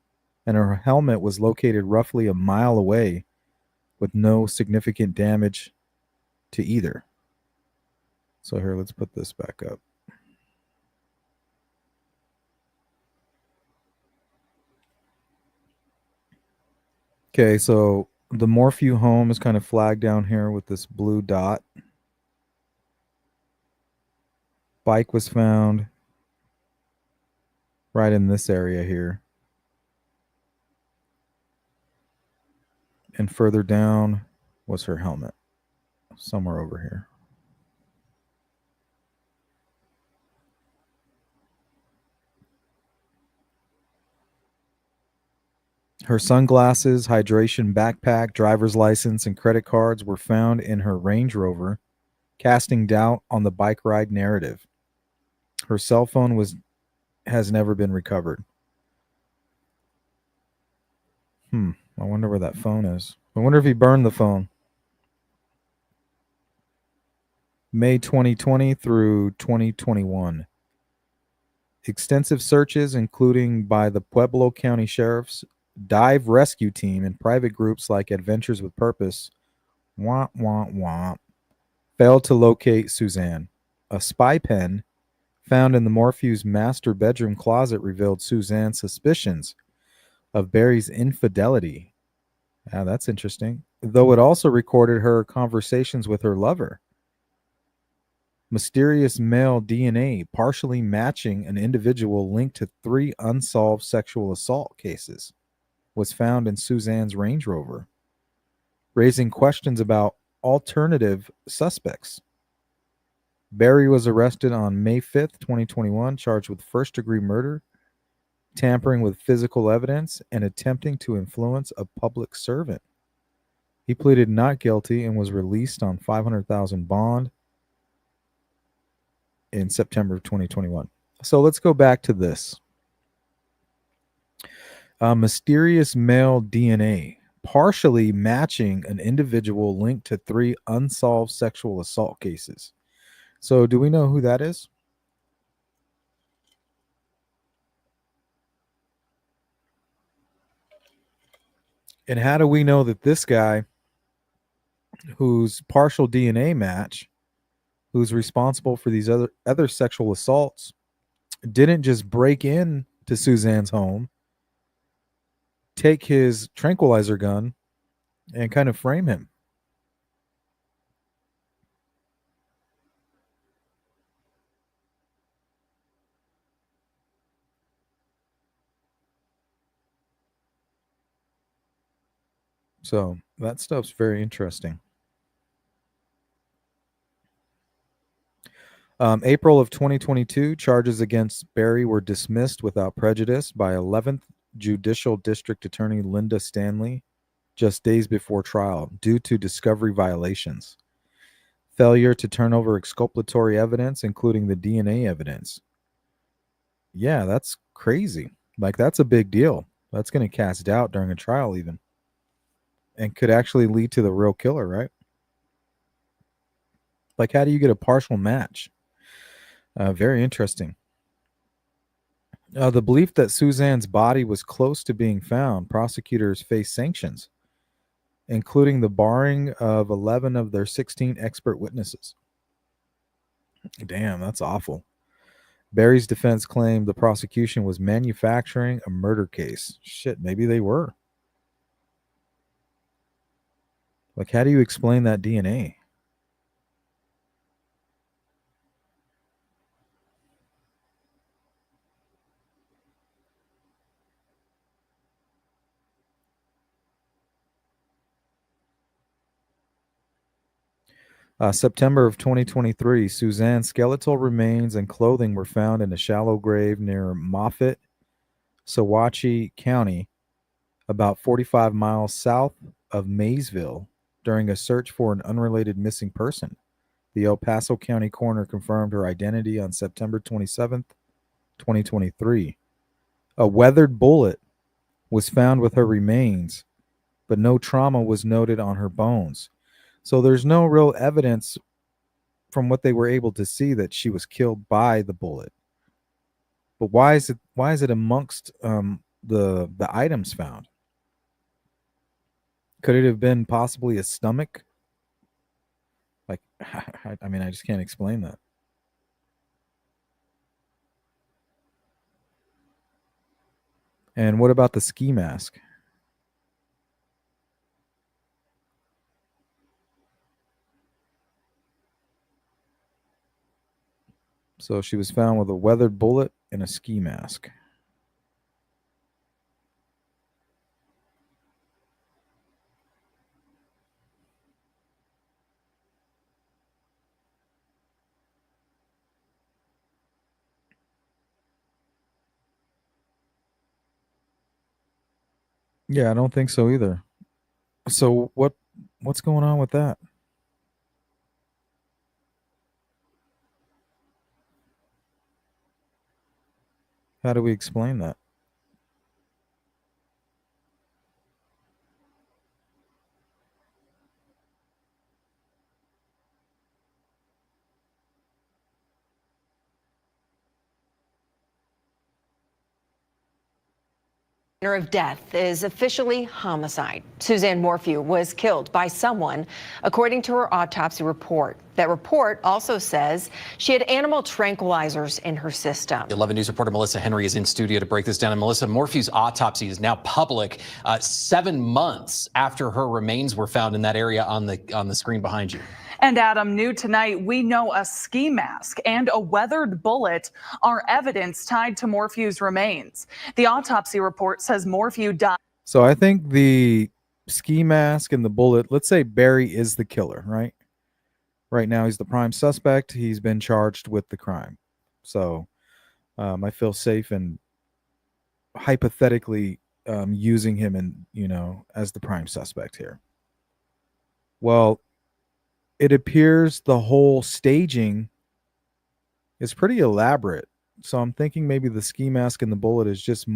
and her helmet was located roughly a mile away with no significant damage to either. So here, let's put this back up. Okay, so the Morphew home is kind of flagged down here with this blue dot. Bike was found right in this area here. And further down was her helmet, somewhere over here. Her sunglasses, hydration backpack, driver's license, and credit cards were found in her Range Rover, casting doubt on the bike ride narrative. Her cell phone has never been recovered. I wonder where that phone is. I wonder if he burned the phone. May 2020 through 2021. Extensive searches, including by the Pueblo County Sheriff's Dive Rescue Team and private groups like Adventures with Purpose, failed to locate Suzanne. A spy pen found in the Morphew's master bedroom closet revealed Suzanne's suspicions of Barry's infidelity. That's interesting. Though it also recorded her conversations with her lover. Mysterious male DNA partially matching an individual linked to 3 unsolved sexual assault cases was found in Suzanne's Range Rover, raising questions about alternative suspects. Barry was arrested on May 5th, 2021, charged with first-degree murder, tampering with physical evidence, and attempting to influence a public servant. He pleaded not guilty and was released on $500,000 bond in September of 2021. So let's go back to this. Mysterious male DNA partially matching an individual linked to 3 unsolved sexual assault cases. So do we know who that is? And how do we know that this guy, whose partial DNA match, who's responsible for these other sexual assaults, didn't just break in to Suzanne's home, take his tranquilizer gun, and kind of frame him? So that stuff's very interesting. April of 2022, charges against Barry were dismissed without prejudice by 11th Judicial District Attorney Linda Stanley just days before trial due to discovery violations. Failure to turn over exculpatory evidence, including the DNA evidence. Yeah, that's crazy. Like, that's a big deal. That's going to cast doubt during a trial even. And could actually lead to the real killer, right? Like, how do you get a partial match? Very interesting. The belief that Suzanne's body was close to being found, prosecutors face sanctions, including the barring of 11 of their 16 expert witnesses. Damn, that's awful. Barry's defense claimed the prosecution was manufacturing a murder case. Shit, maybe they were. Like, how do you explain that DNA? September of 2023, Suzanne's skeletal remains and clothing were found in a shallow grave near Moffett, Sawache County, about 45 miles south of Maysville, during a search for an unrelated missing person. The El Paso County coroner confirmed her identity on September 27th, 2023. A weathered bullet was found with her remains, but no trauma was noted on her bones. So there's no real evidence from what they were able to see that she was killed by the bullet. But why is it amongst the items found? Could it have been possibly a stomach? Like, I mean, I just can't explain that. And what about the ski mask? So she was found with a weathered bullet and a ski mask. Yeah, I don't think so either. So what's going on with that? How do we explain that? Of death is officially homicide. Suzanne Morphew was killed by someone, according to her autopsy report. That report also says she had animal tranquilizers in her system. 11 News reporter Melissa Henry is in studio to break this down. And Melissa, Morphew's autopsy is now public 7 months after her remains were found in that area on the screen behind you. And Adam, new tonight, we know a ski mask and a weathered bullet are evidence tied to Morphew's remains. The autopsy report says Morphew died. So I think the ski mask and the bullet, let's say Barry is the killer, right? Right now he's the prime suspect. He's been charged with the crime. So I feel safe in hypothetically using him as the prime suspect here. Well, it appears the whole staging is pretty elaborate. So I'm thinking maybe the ski mask and the bullet is just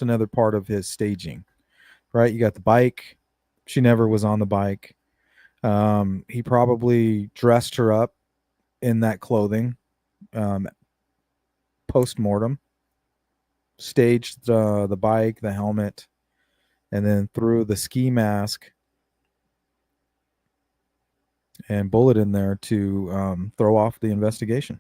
another part of his staging, right? You got the bike. She never was on the bike. He probably dressed her up in that clothing post-mortem, staged the bike, the helmet, and then threw the ski mask and bullet in there to throw off the investigation.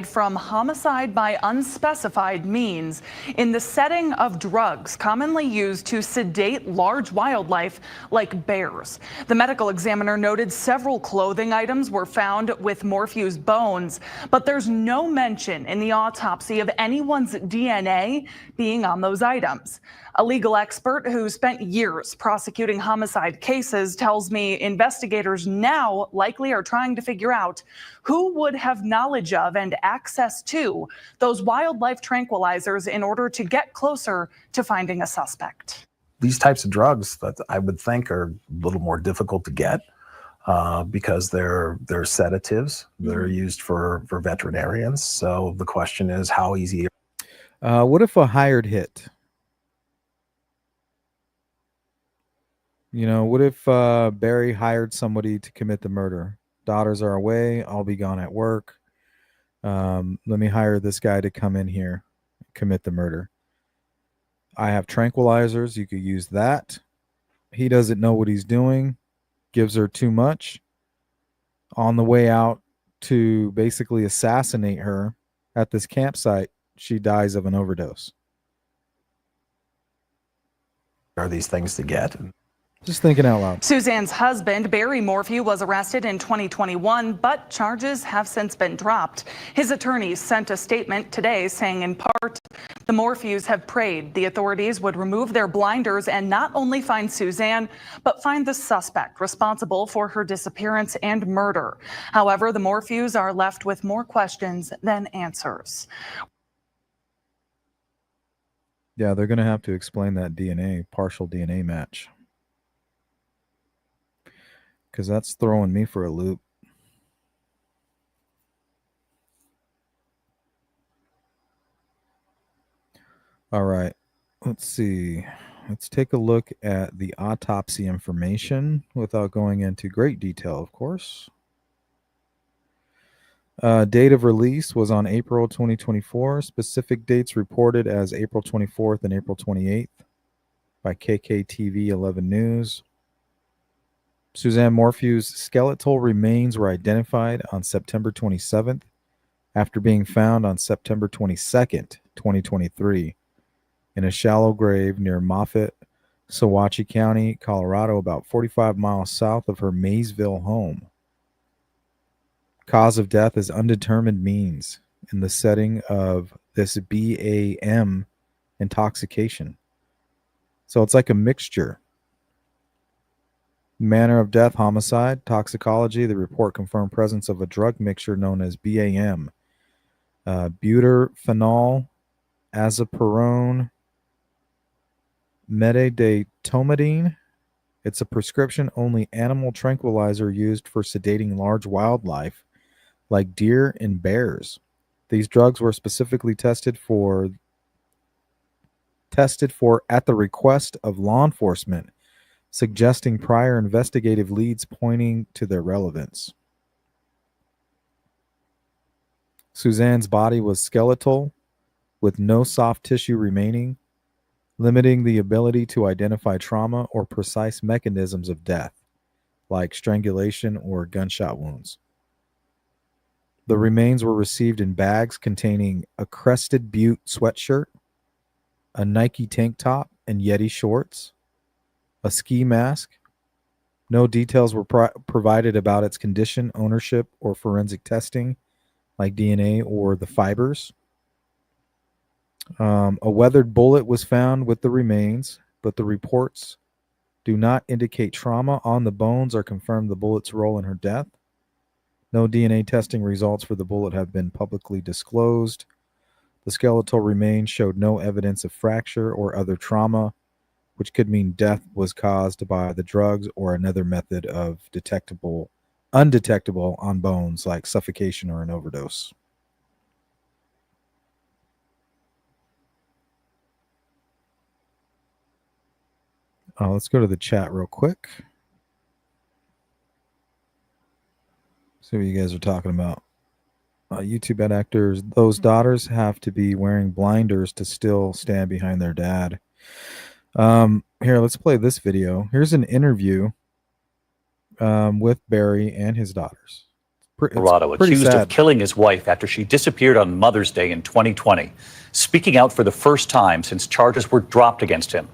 From homicide by unspecified means in the setting of drugs commonly used to sedate large wildlife like bears. The medical examiner noted several clothing items were found with Morphew's bones, but there's no mention in the autopsy of anyone's DNA being on those items. A legal expert who spent years prosecuting homicide cases tells me investigators now likely are trying to figure out who would have knowledge of and access to those wildlife tranquilizers in order to get closer to finding a suspect. These types of drugs that I would think are a little more difficult to get because they're sedatives. They're used for veterinarians. So the question is, how easy? What if a hired hit? What if Barry hired somebody to commit the murder? Daughters are away. I'll be gone at work. Let me hire this guy to come in here, commit the murder. I have tranquilizers. You could use that. He doesn't know what he's doing. Gives her too much. On the way out to basically assassinate her at this campsite, she dies of an overdose. Are these things to get? Just thinking out loud. Suzanne's husband, Barry Morphew, was arrested in 2021, but charges have since been dropped. His attorneys sent a statement today saying, in part, the Morphews have prayed the authorities would remove their blinders and not only find Suzanne, but find the suspect responsible for her disappearance and murder. However, the Morphews are left with more questions than answers. Yeah, they're going to have to explain that partial DNA match. Because that's throwing me for a loop. All right, let's see. Let's take a look at the autopsy information without going into great detail, of course. Date of release was on April 2024. Specific dates reported as April 24th and April 28th by KKTV 11 News. Suzanne Morphew's skeletal remains were identified on September 27th after being found on September 22nd, 2023, in a shallow grave near Moffett, Sawache County, Colorado, about 45 miles south of her Maysville home. Cause of death is undetermined means in the setting of this BAM intoxication. So it's like a mixture. Manner of death, homicide. Toxicology, the report confirmed presence of a drug mixture known as BAM. Butyrophenol, azapirone, methadetomidine. It's a prescription-only animal tranquilizer used for sedating large wildlife like deer and bears. These drugs were specifically tested for at the request of law enforcement, suggesting prior investigative leads pointing to their relevance. Suzanne's body was skeletal, with no soft tissue remaining, limiting the ability to identify trauma or precise mechanisms of death, like strangulation or gunshot wounds. The remains were received in bags containing a Crested Butte sweatshirt, a Nike tank top and Yeti shorts, a ski mask. No details were provided about its condition, ownership, or forensic testing, like DNA or the fibers. A weathered bullet was found with the remains, but the reports do not indicate trauma on the bones or confirm the bullet's role in her death. No DNA testing results for the bullet have been publicly disclosed. The skeletal remains showed no evidence of fracture or other trauma, which could mean death was caused by the drugs or another method of undetectable on bones, like suffocation or an overdose. Let's go to the chat real quick. See what you guys are talking about. YouTube ad actors, those daughters have to be wearing blinders to still stand behind their dad. Here, let's play this video. Here's an interview with Barry and his daughters. Colorado, accused of killing his wife after she disappeared on Mother's Day in 2020, speaking out for the first time since charges were dropped against him.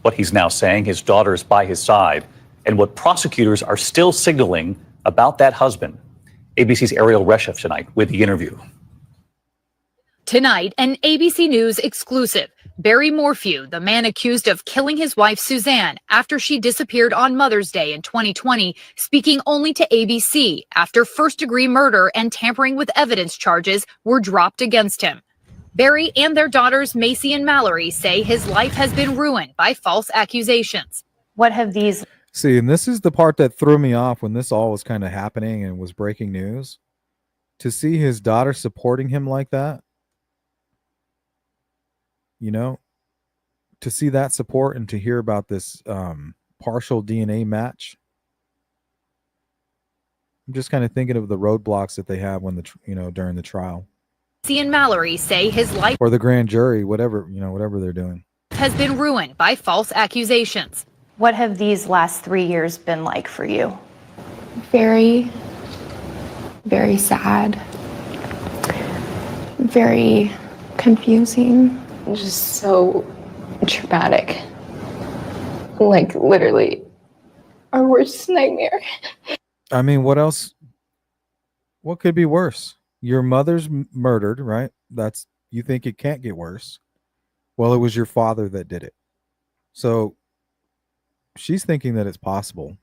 What he's now saying, his daughter is by his side, and what prosecutors are still signaling about that husband. ABC's Ariel Reshef tonight with the interview. Tonight, an ABC News exclusive. Barry Morphew, the man accused of killing his wife Suzanne after she disappeared on Mother's Day in 2020, speaking only to ABC after first-degree murder and tampering with evidence charges were dropped against him. Barry and their daughters Macy and Mallory say his life has been ruined by false accusations. What have these... See, and this is the part that threw me off when this all was kind of happening and was breaking news. To see his daughter supporting him like that, you know, to see that support and to hear about this partial DNA match. I'm just kind of thinking of the roadblocks that they have when during the trial. Macy and Mallory say his life or the grand jury, whatever they're doing, has been ruined by false accusations. What have these last 3 years been like for you? Very, very sad. Very confusing. Just so traumatic. Like literally our worst nightmare. I mean, what else? What could be worse? Your mother's murdered, right? You think it can't get worse. Well, it was your father that did it. So she's thinking that it's possible.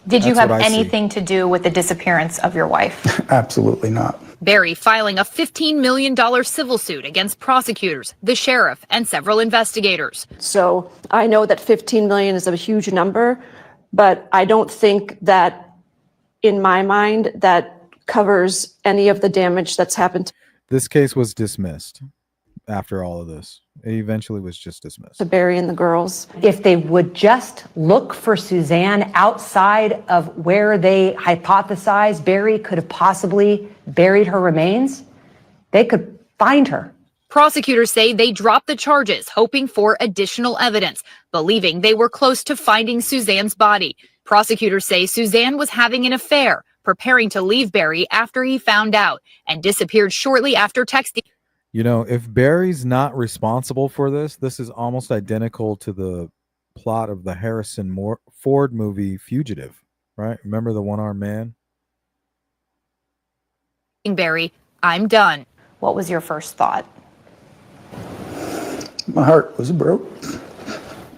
Did you have anything to do with the disappearance of your wife? Absolutely not. Barry filing a $15 million civil suit against prosecutors, the sheriff, and several investigators. So I know that 15 million is a huge number, but I don't think that, in my mind, that covers any of the damage that's happened. This case was dismissed after all of this. It eventually was just dismissed. To Barry and the girls. If they would just look for Suzanne outside of where they hypothesized Barry could have possibly buried her remains, they could find her. Prosecutors say they dropped the charges, hoping for additional evidence, believing they were close to finding Suzanne's body. Prosecutors say Suzanne was having an affair, preparing to leave Barry after he found out, and disappeared shortly after texting. You know, if Barry's not responsible for this, this is almost identical to the plot of the Harrison Ford movie Fugitive, right? Remember the one-armed man? Barry, I'm done. What was your first thought? My heart was broke.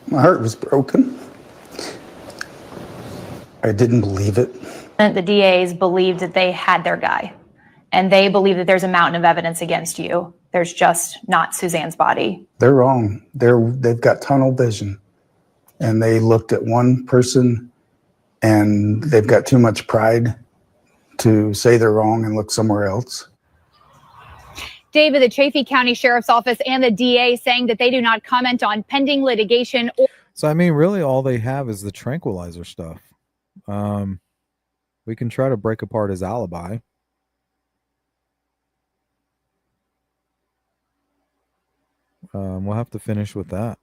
My heart was broken. I didn't believe it. The DAs believed that they had their guy, and they believe that there's a mountain of evidence against you. There's just not Suzanne's body. They're wrong. They've got tunnel vision, and they looked at one person, and they've got too much pride to say they're wrong and look somewhere else. David, the Chaffee County Sheriff's Office and the DA saying that they do not comment on pending litigation. So, I mean, really all they have is the tranquilizer stuff. We can try to break apart his alibi. We'll have to finish with that.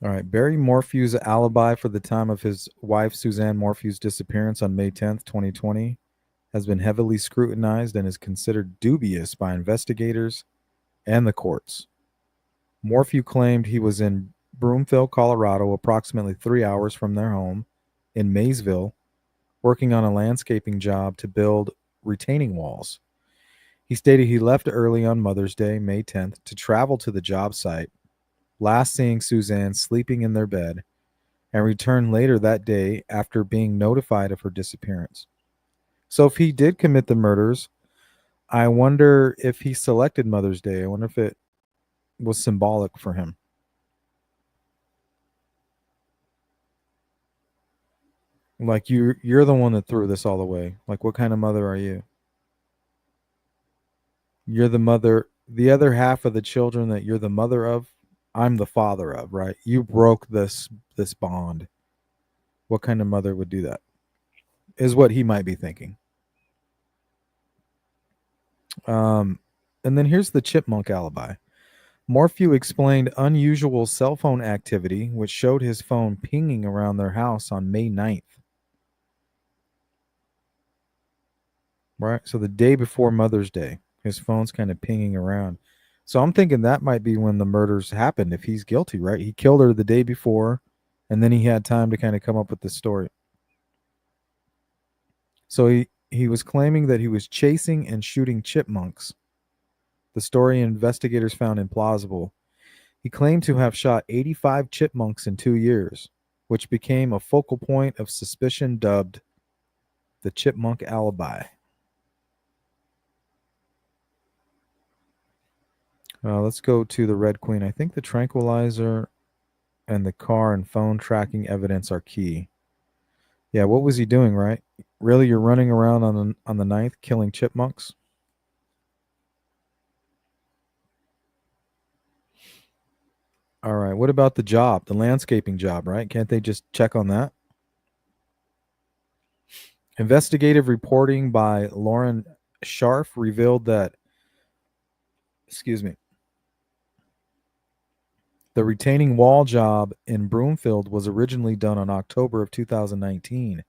All right. Barry Morphew's alibi for the time of his wife Suzanne Morphew's disappearance on May 10th, 2020 has been heavily scrutinized and is considered dubious by investigators and the courts. Morphew claimed he was in Broomfield, Colorado, approximately 3 hours from their home in Maysville, working on a landscaping job to build retaining walls. He stated he left early on Mother's Day, May 10th, to travel to the job site, last seeing Suzanne sleeping in their bed, and returned later that day after being notified of her disappearance. So if he did commit the murders, I wonder if he selected Mother's Day. I wonder if it was symbolic for him. Like you're the one that threw this all away. Like, what kind of mother are you? You're the mother. The other half of the children that you're the mother of, I'm the father of, right? You broke this bond. What kind of mother would do that? Is what he might be thinking. And then here's the chipmunk alibi. Morphew explained unusual cell phone activity, which showed his phone pinging around their house on May 9th. Right? So the day before Mother's Day, his phone's kind of pinging around. So I'm thinking that might be when the murders happened, if he's guilty, right? He killed her the day before, and then he had time to kind of come up with this story. So he was claiming that he was chasing and shooting chipmunks. The story investigators found implausible. He claimed to have shot 85 chipmunks in 2 years, which became a focal point of suspicion dubbed the chipmunk alibi. Let's go to the Red Queen. I think the tranquilizer and the car and phone tracking evidence are key. Yeah, what was he doing, right? Really, you're running around on the 9th killing chipmunks? All right, what about the job, the landscaping job, right? Can't they just check on that? Investigative reporting by Lauren Scharf revealed that, the retaining wall job in Broomfield was originally done in October of 2019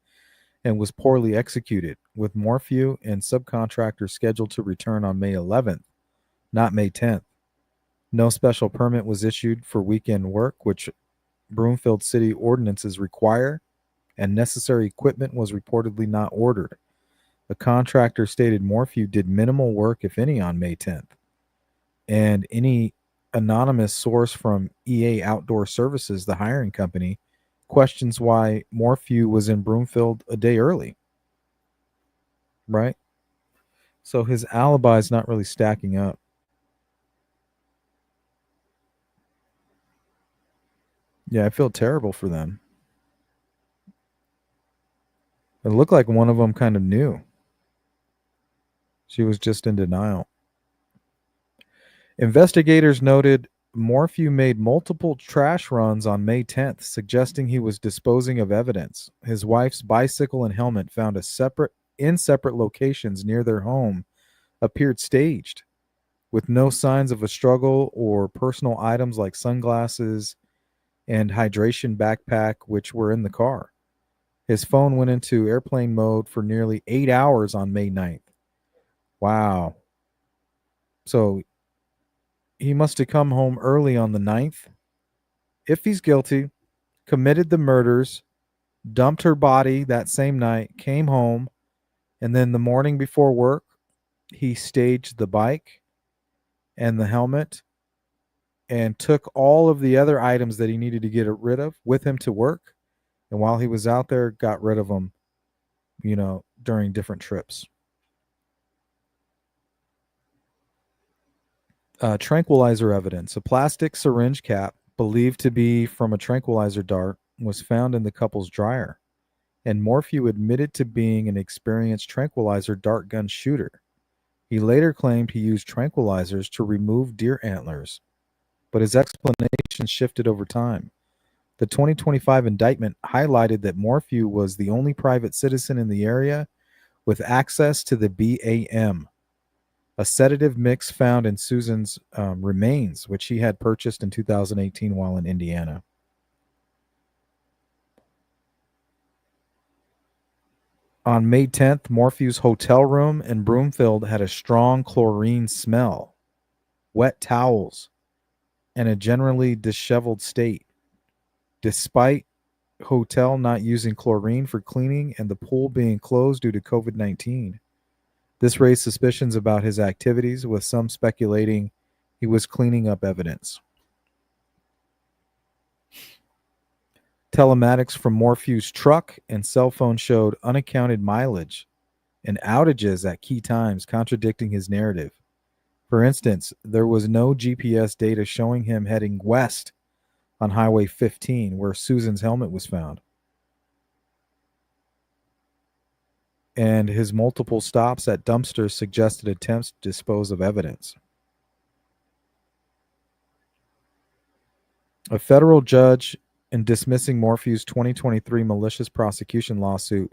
and was poorly executed, with Morphew and subcontractors scheduled to return on May 11th, not May 10th. No special permit was issued for weekend work, which Broomfield city ordinances require, and necessary equipment was reportedly not ordered. A contractor stated Morphew did minimal work, if any, on May 10th. And any anonymous source from EA Outdoor Services, the hiring company, questions why Morphew was in Broomfield a day early. Right? So his alibi is not really stacking up. Yeah, I feel terrible for them. It looked like one of them kind of knew. She was just in denial. Investigators noted Morphew made multiple trash runs on May 10th, suggesting he was disposing of evidence. His wife's bicycle and helmet found in separate locations near their home appeared staged, with no signs of a struggle or personal items like sunglasses and hydration backpack, which were in the car. His phone went into airplane mode for nearly 8 hours on May 9th. Wow. So he must have come home early on the 9th. If he's guilty, committed the murders, dumped her body that same night, came home, and then the morning before work, he staged the bike and the helmet and took all of the other items that he needed to get rid of with him to work. And while he was out there, got rid of them, during different trips. Tranquilizer evidence. A plastic syringe cap believed to be from a tranquilizer dart was found in the couple's dryer, and Morphew admitted to being an experienced tranquilizer dart gun shooter. He later claimed he used tranquilizers to remove deer antlers, but his explanation shifted over time. The 2025 indictment highlighted that Morphew was the only private citizen in the area with access to the BAM, a sedative mix found in Suzanne's remains, which he had purchased in 2018 while in Indiana. On May 10th, Morphew's hotel room in Broomfield had a strong chlorine smell, wet towels, and a generally disheveled state. Despite hotel not using chlorine for cleaning and the pool being closed due to COVID-19, this raised suspicions about his activities, with some speculating he was cleaning up evidence. Telematics from Morphew's truck and cell phone showed unaccounted mileage and outages at key times, contradicting his narrative. For instance, there was no GPS data showing him heading west on Highway 15, where Susan's helmet was found. And his multiple stops at dumpsters suggested attempts to dispose of evidence. A federal judge, in dismissing Morphew's 2023 malicious prosecution lawsuit,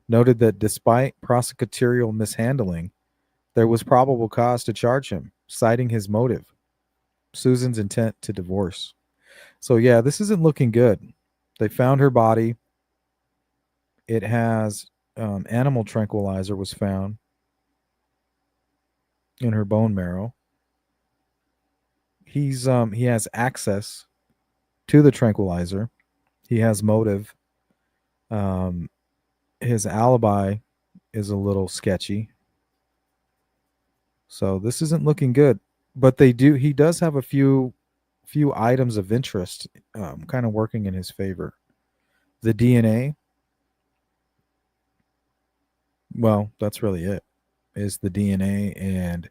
noted that despite prosecutorial mishandling, there was probable cause to charge him, citing his motive, Susan's intent to divorce. So yeah, this isn't looking good. They found her body. It has animal tranquilizer was found in her bone marrow. He has access to the tranquilizer. He has motive. His alibi is a little sketchy. So this isn't looking good. But he does have a few items of interest kind of working in his favor. The DNA, well, that's really it, is the DNA and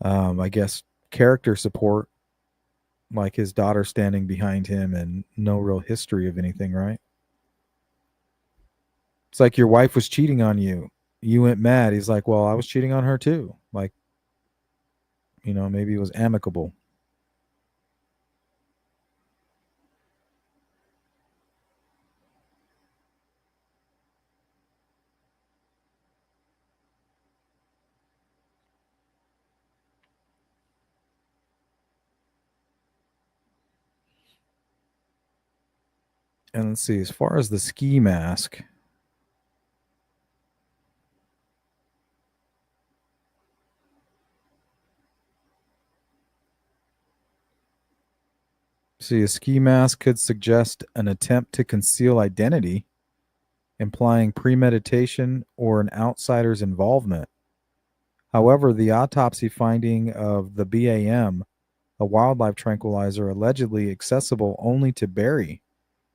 I guess character support, like his daughter standing behind him and no real history of anything, right? It's like your wife was cheating on you. You went mad. He's like, well, I was cheating on her too. Like, maybe it was amicable. And let's see, as far as the ski mask, a ski mask could suggest an attempt to conceal identity, implying premeditation or an outsider's involvement. However, the autopsy finding of the BAM, a wildlife tranquilizer allegedly accessible only to Barry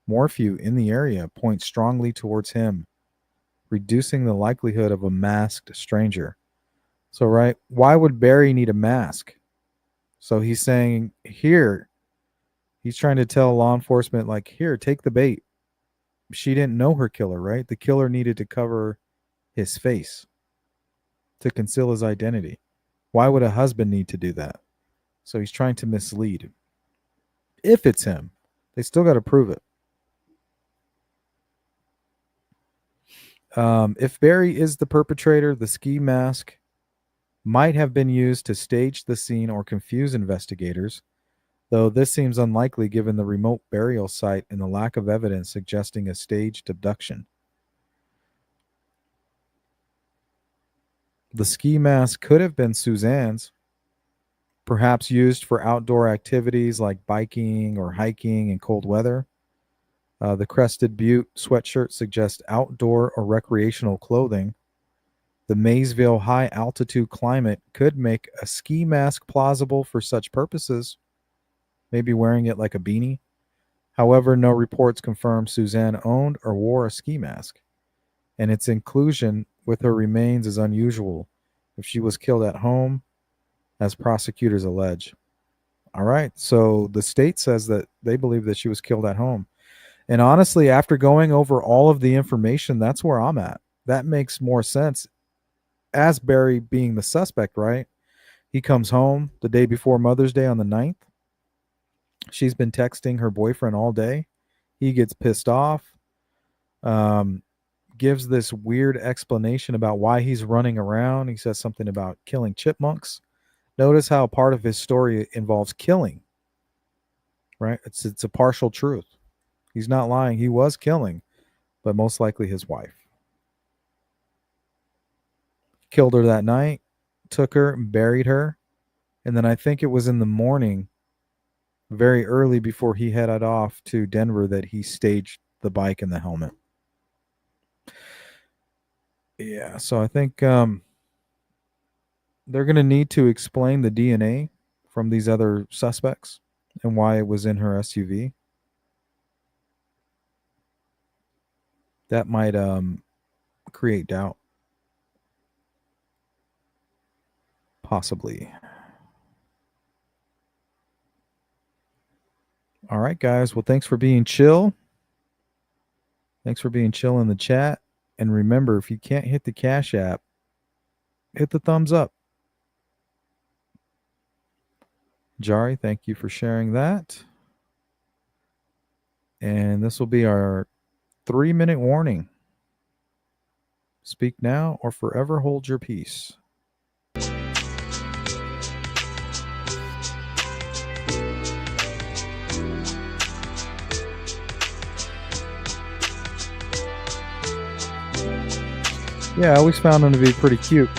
Morphew in the area, points strongly towards him, reducing the likelihood of a masked stranger. So, right, why would Barry need a mask? So he's saying, here, he's trying to tell law enforcement, like, here, take the bait. She didn't know her killer, right? The killer needed to cover his face to conceal his identity. Why would a husband need to do that? So he's trying to mislead. If it's him, they still got to prove it. If Barry is the perpetrator, the ski mask might have been used to stage the scene or confuse investigators, though this seems unlikely given the remote burial site and the lack of evidence suggesting a staged abduction. The ski mask could have been Suzanne's, perhaps used for outdoor activities like biking or hiking in cold weather. The Crested Butte sweatshirt suggests outdoor or recreational clothing. The Maysville high altitude climate could make a ski mask plausible for such purposes, maybe wearing it like a beanie. However, no reports confirm Suzanne owned or wore a ski mask, and its inclusion with her remains is unusual if she was killed at home, as prosecutors allege. All right, so the state says that they believe that she was killed at home. And honestly, after going over all of the information, that's where I'm at. That makes more sense. As Barry being the suspect, right? He comes home the day before Mother's Day on the 9th. She's been texting her boyfriend all day. He gets pissed off, gives this weird explanation about why he's running around. He says something about killing chipmunks. Notice how part of his story involves killing, right? It's a partial truth. He's not lying. He was killing, but most likely his wife. Killed her that night, took her, and buried her. And then I think it was in the morning, very early before he headed off to Denver, that he staged the bike and the helmet. Yeah, so I think they're going to need to explain the DNA from these other suspects and why it was in her SUV. That might create doubt. Possibly. All right, guys. Well, thanks for being chill. Thanks for being chill in the chat. And remember, if you can't hit the Cash App, hit the thumbs up. Jari, thank you for sharing that. And this will be our 3-minute warning. Speak now or forever hold your peace. Yeah, I always found them to be pretty cute.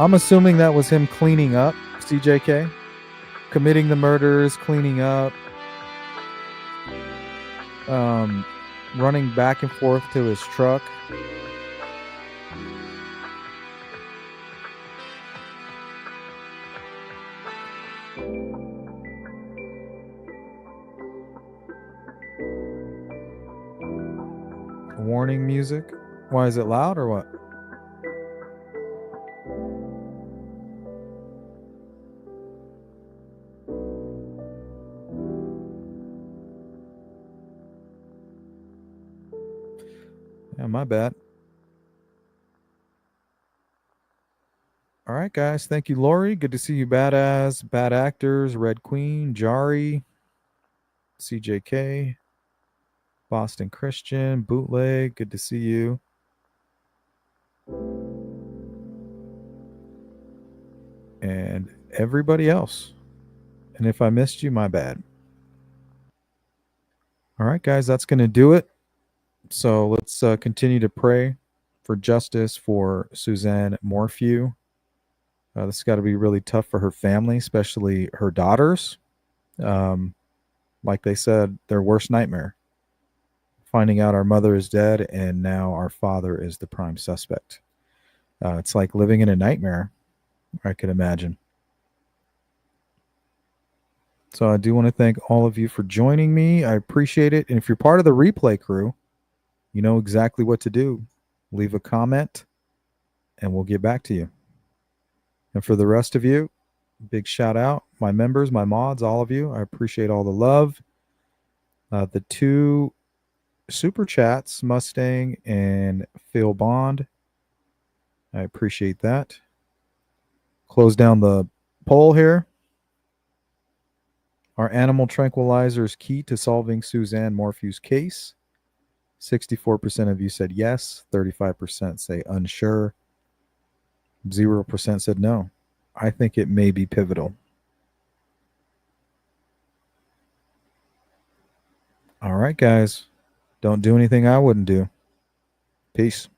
I'm assuming that was him cleaning up, CJK. Committing the murders, cleaning up. Running back and forth to his truck. Warning music. Why is it loud or what? Yeah, my bad. All right, guys. Thank you, Lori. Good to see you, Badass, Bad Actors, Red Queen, Jari, CJK, Boston Christian, Bootleg. Good to see you. And everybody else. And if I missed you, my bad. All right, guys, that's going to do it. So let's continue to pray for justice for Suzanne Morphew. This has got to be really tough for her family, especially her daughters. Like they said, their worst nightmare. Finding out our mother is dead and now our father is the prime suspect. It's like living in a nightmare, I could imagine. So I do want to thank all of you for joining me. I appreciate it. And if you're part of the replay crew, you know exactly what to do. Leave a comment and we'll get back to you. And for the rest of you, big shout out. My members, my mods, all of you. I appreciate all the love. The two super chats, Mustang and Phil Bond. I appreciate that. Close down the poll here. Are animal tranquilizers key to solving Suzanne Morphew's case? 64% of you said yes. 35% say unsure. 0% said no. I think it may be pivotal. All right, guys. Don't do anything I wouldn't do. Peace.